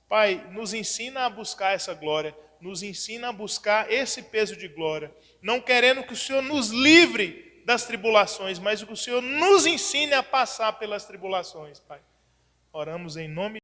S1: Pai, nos ensina a buscar essa glória, nos ensina a buscar esse peso de glória, não querendo que o Senhor nos livre das tribulações, mas que o Senhor nos ensine a passar pelas tribulações, Pai. Oramos em nome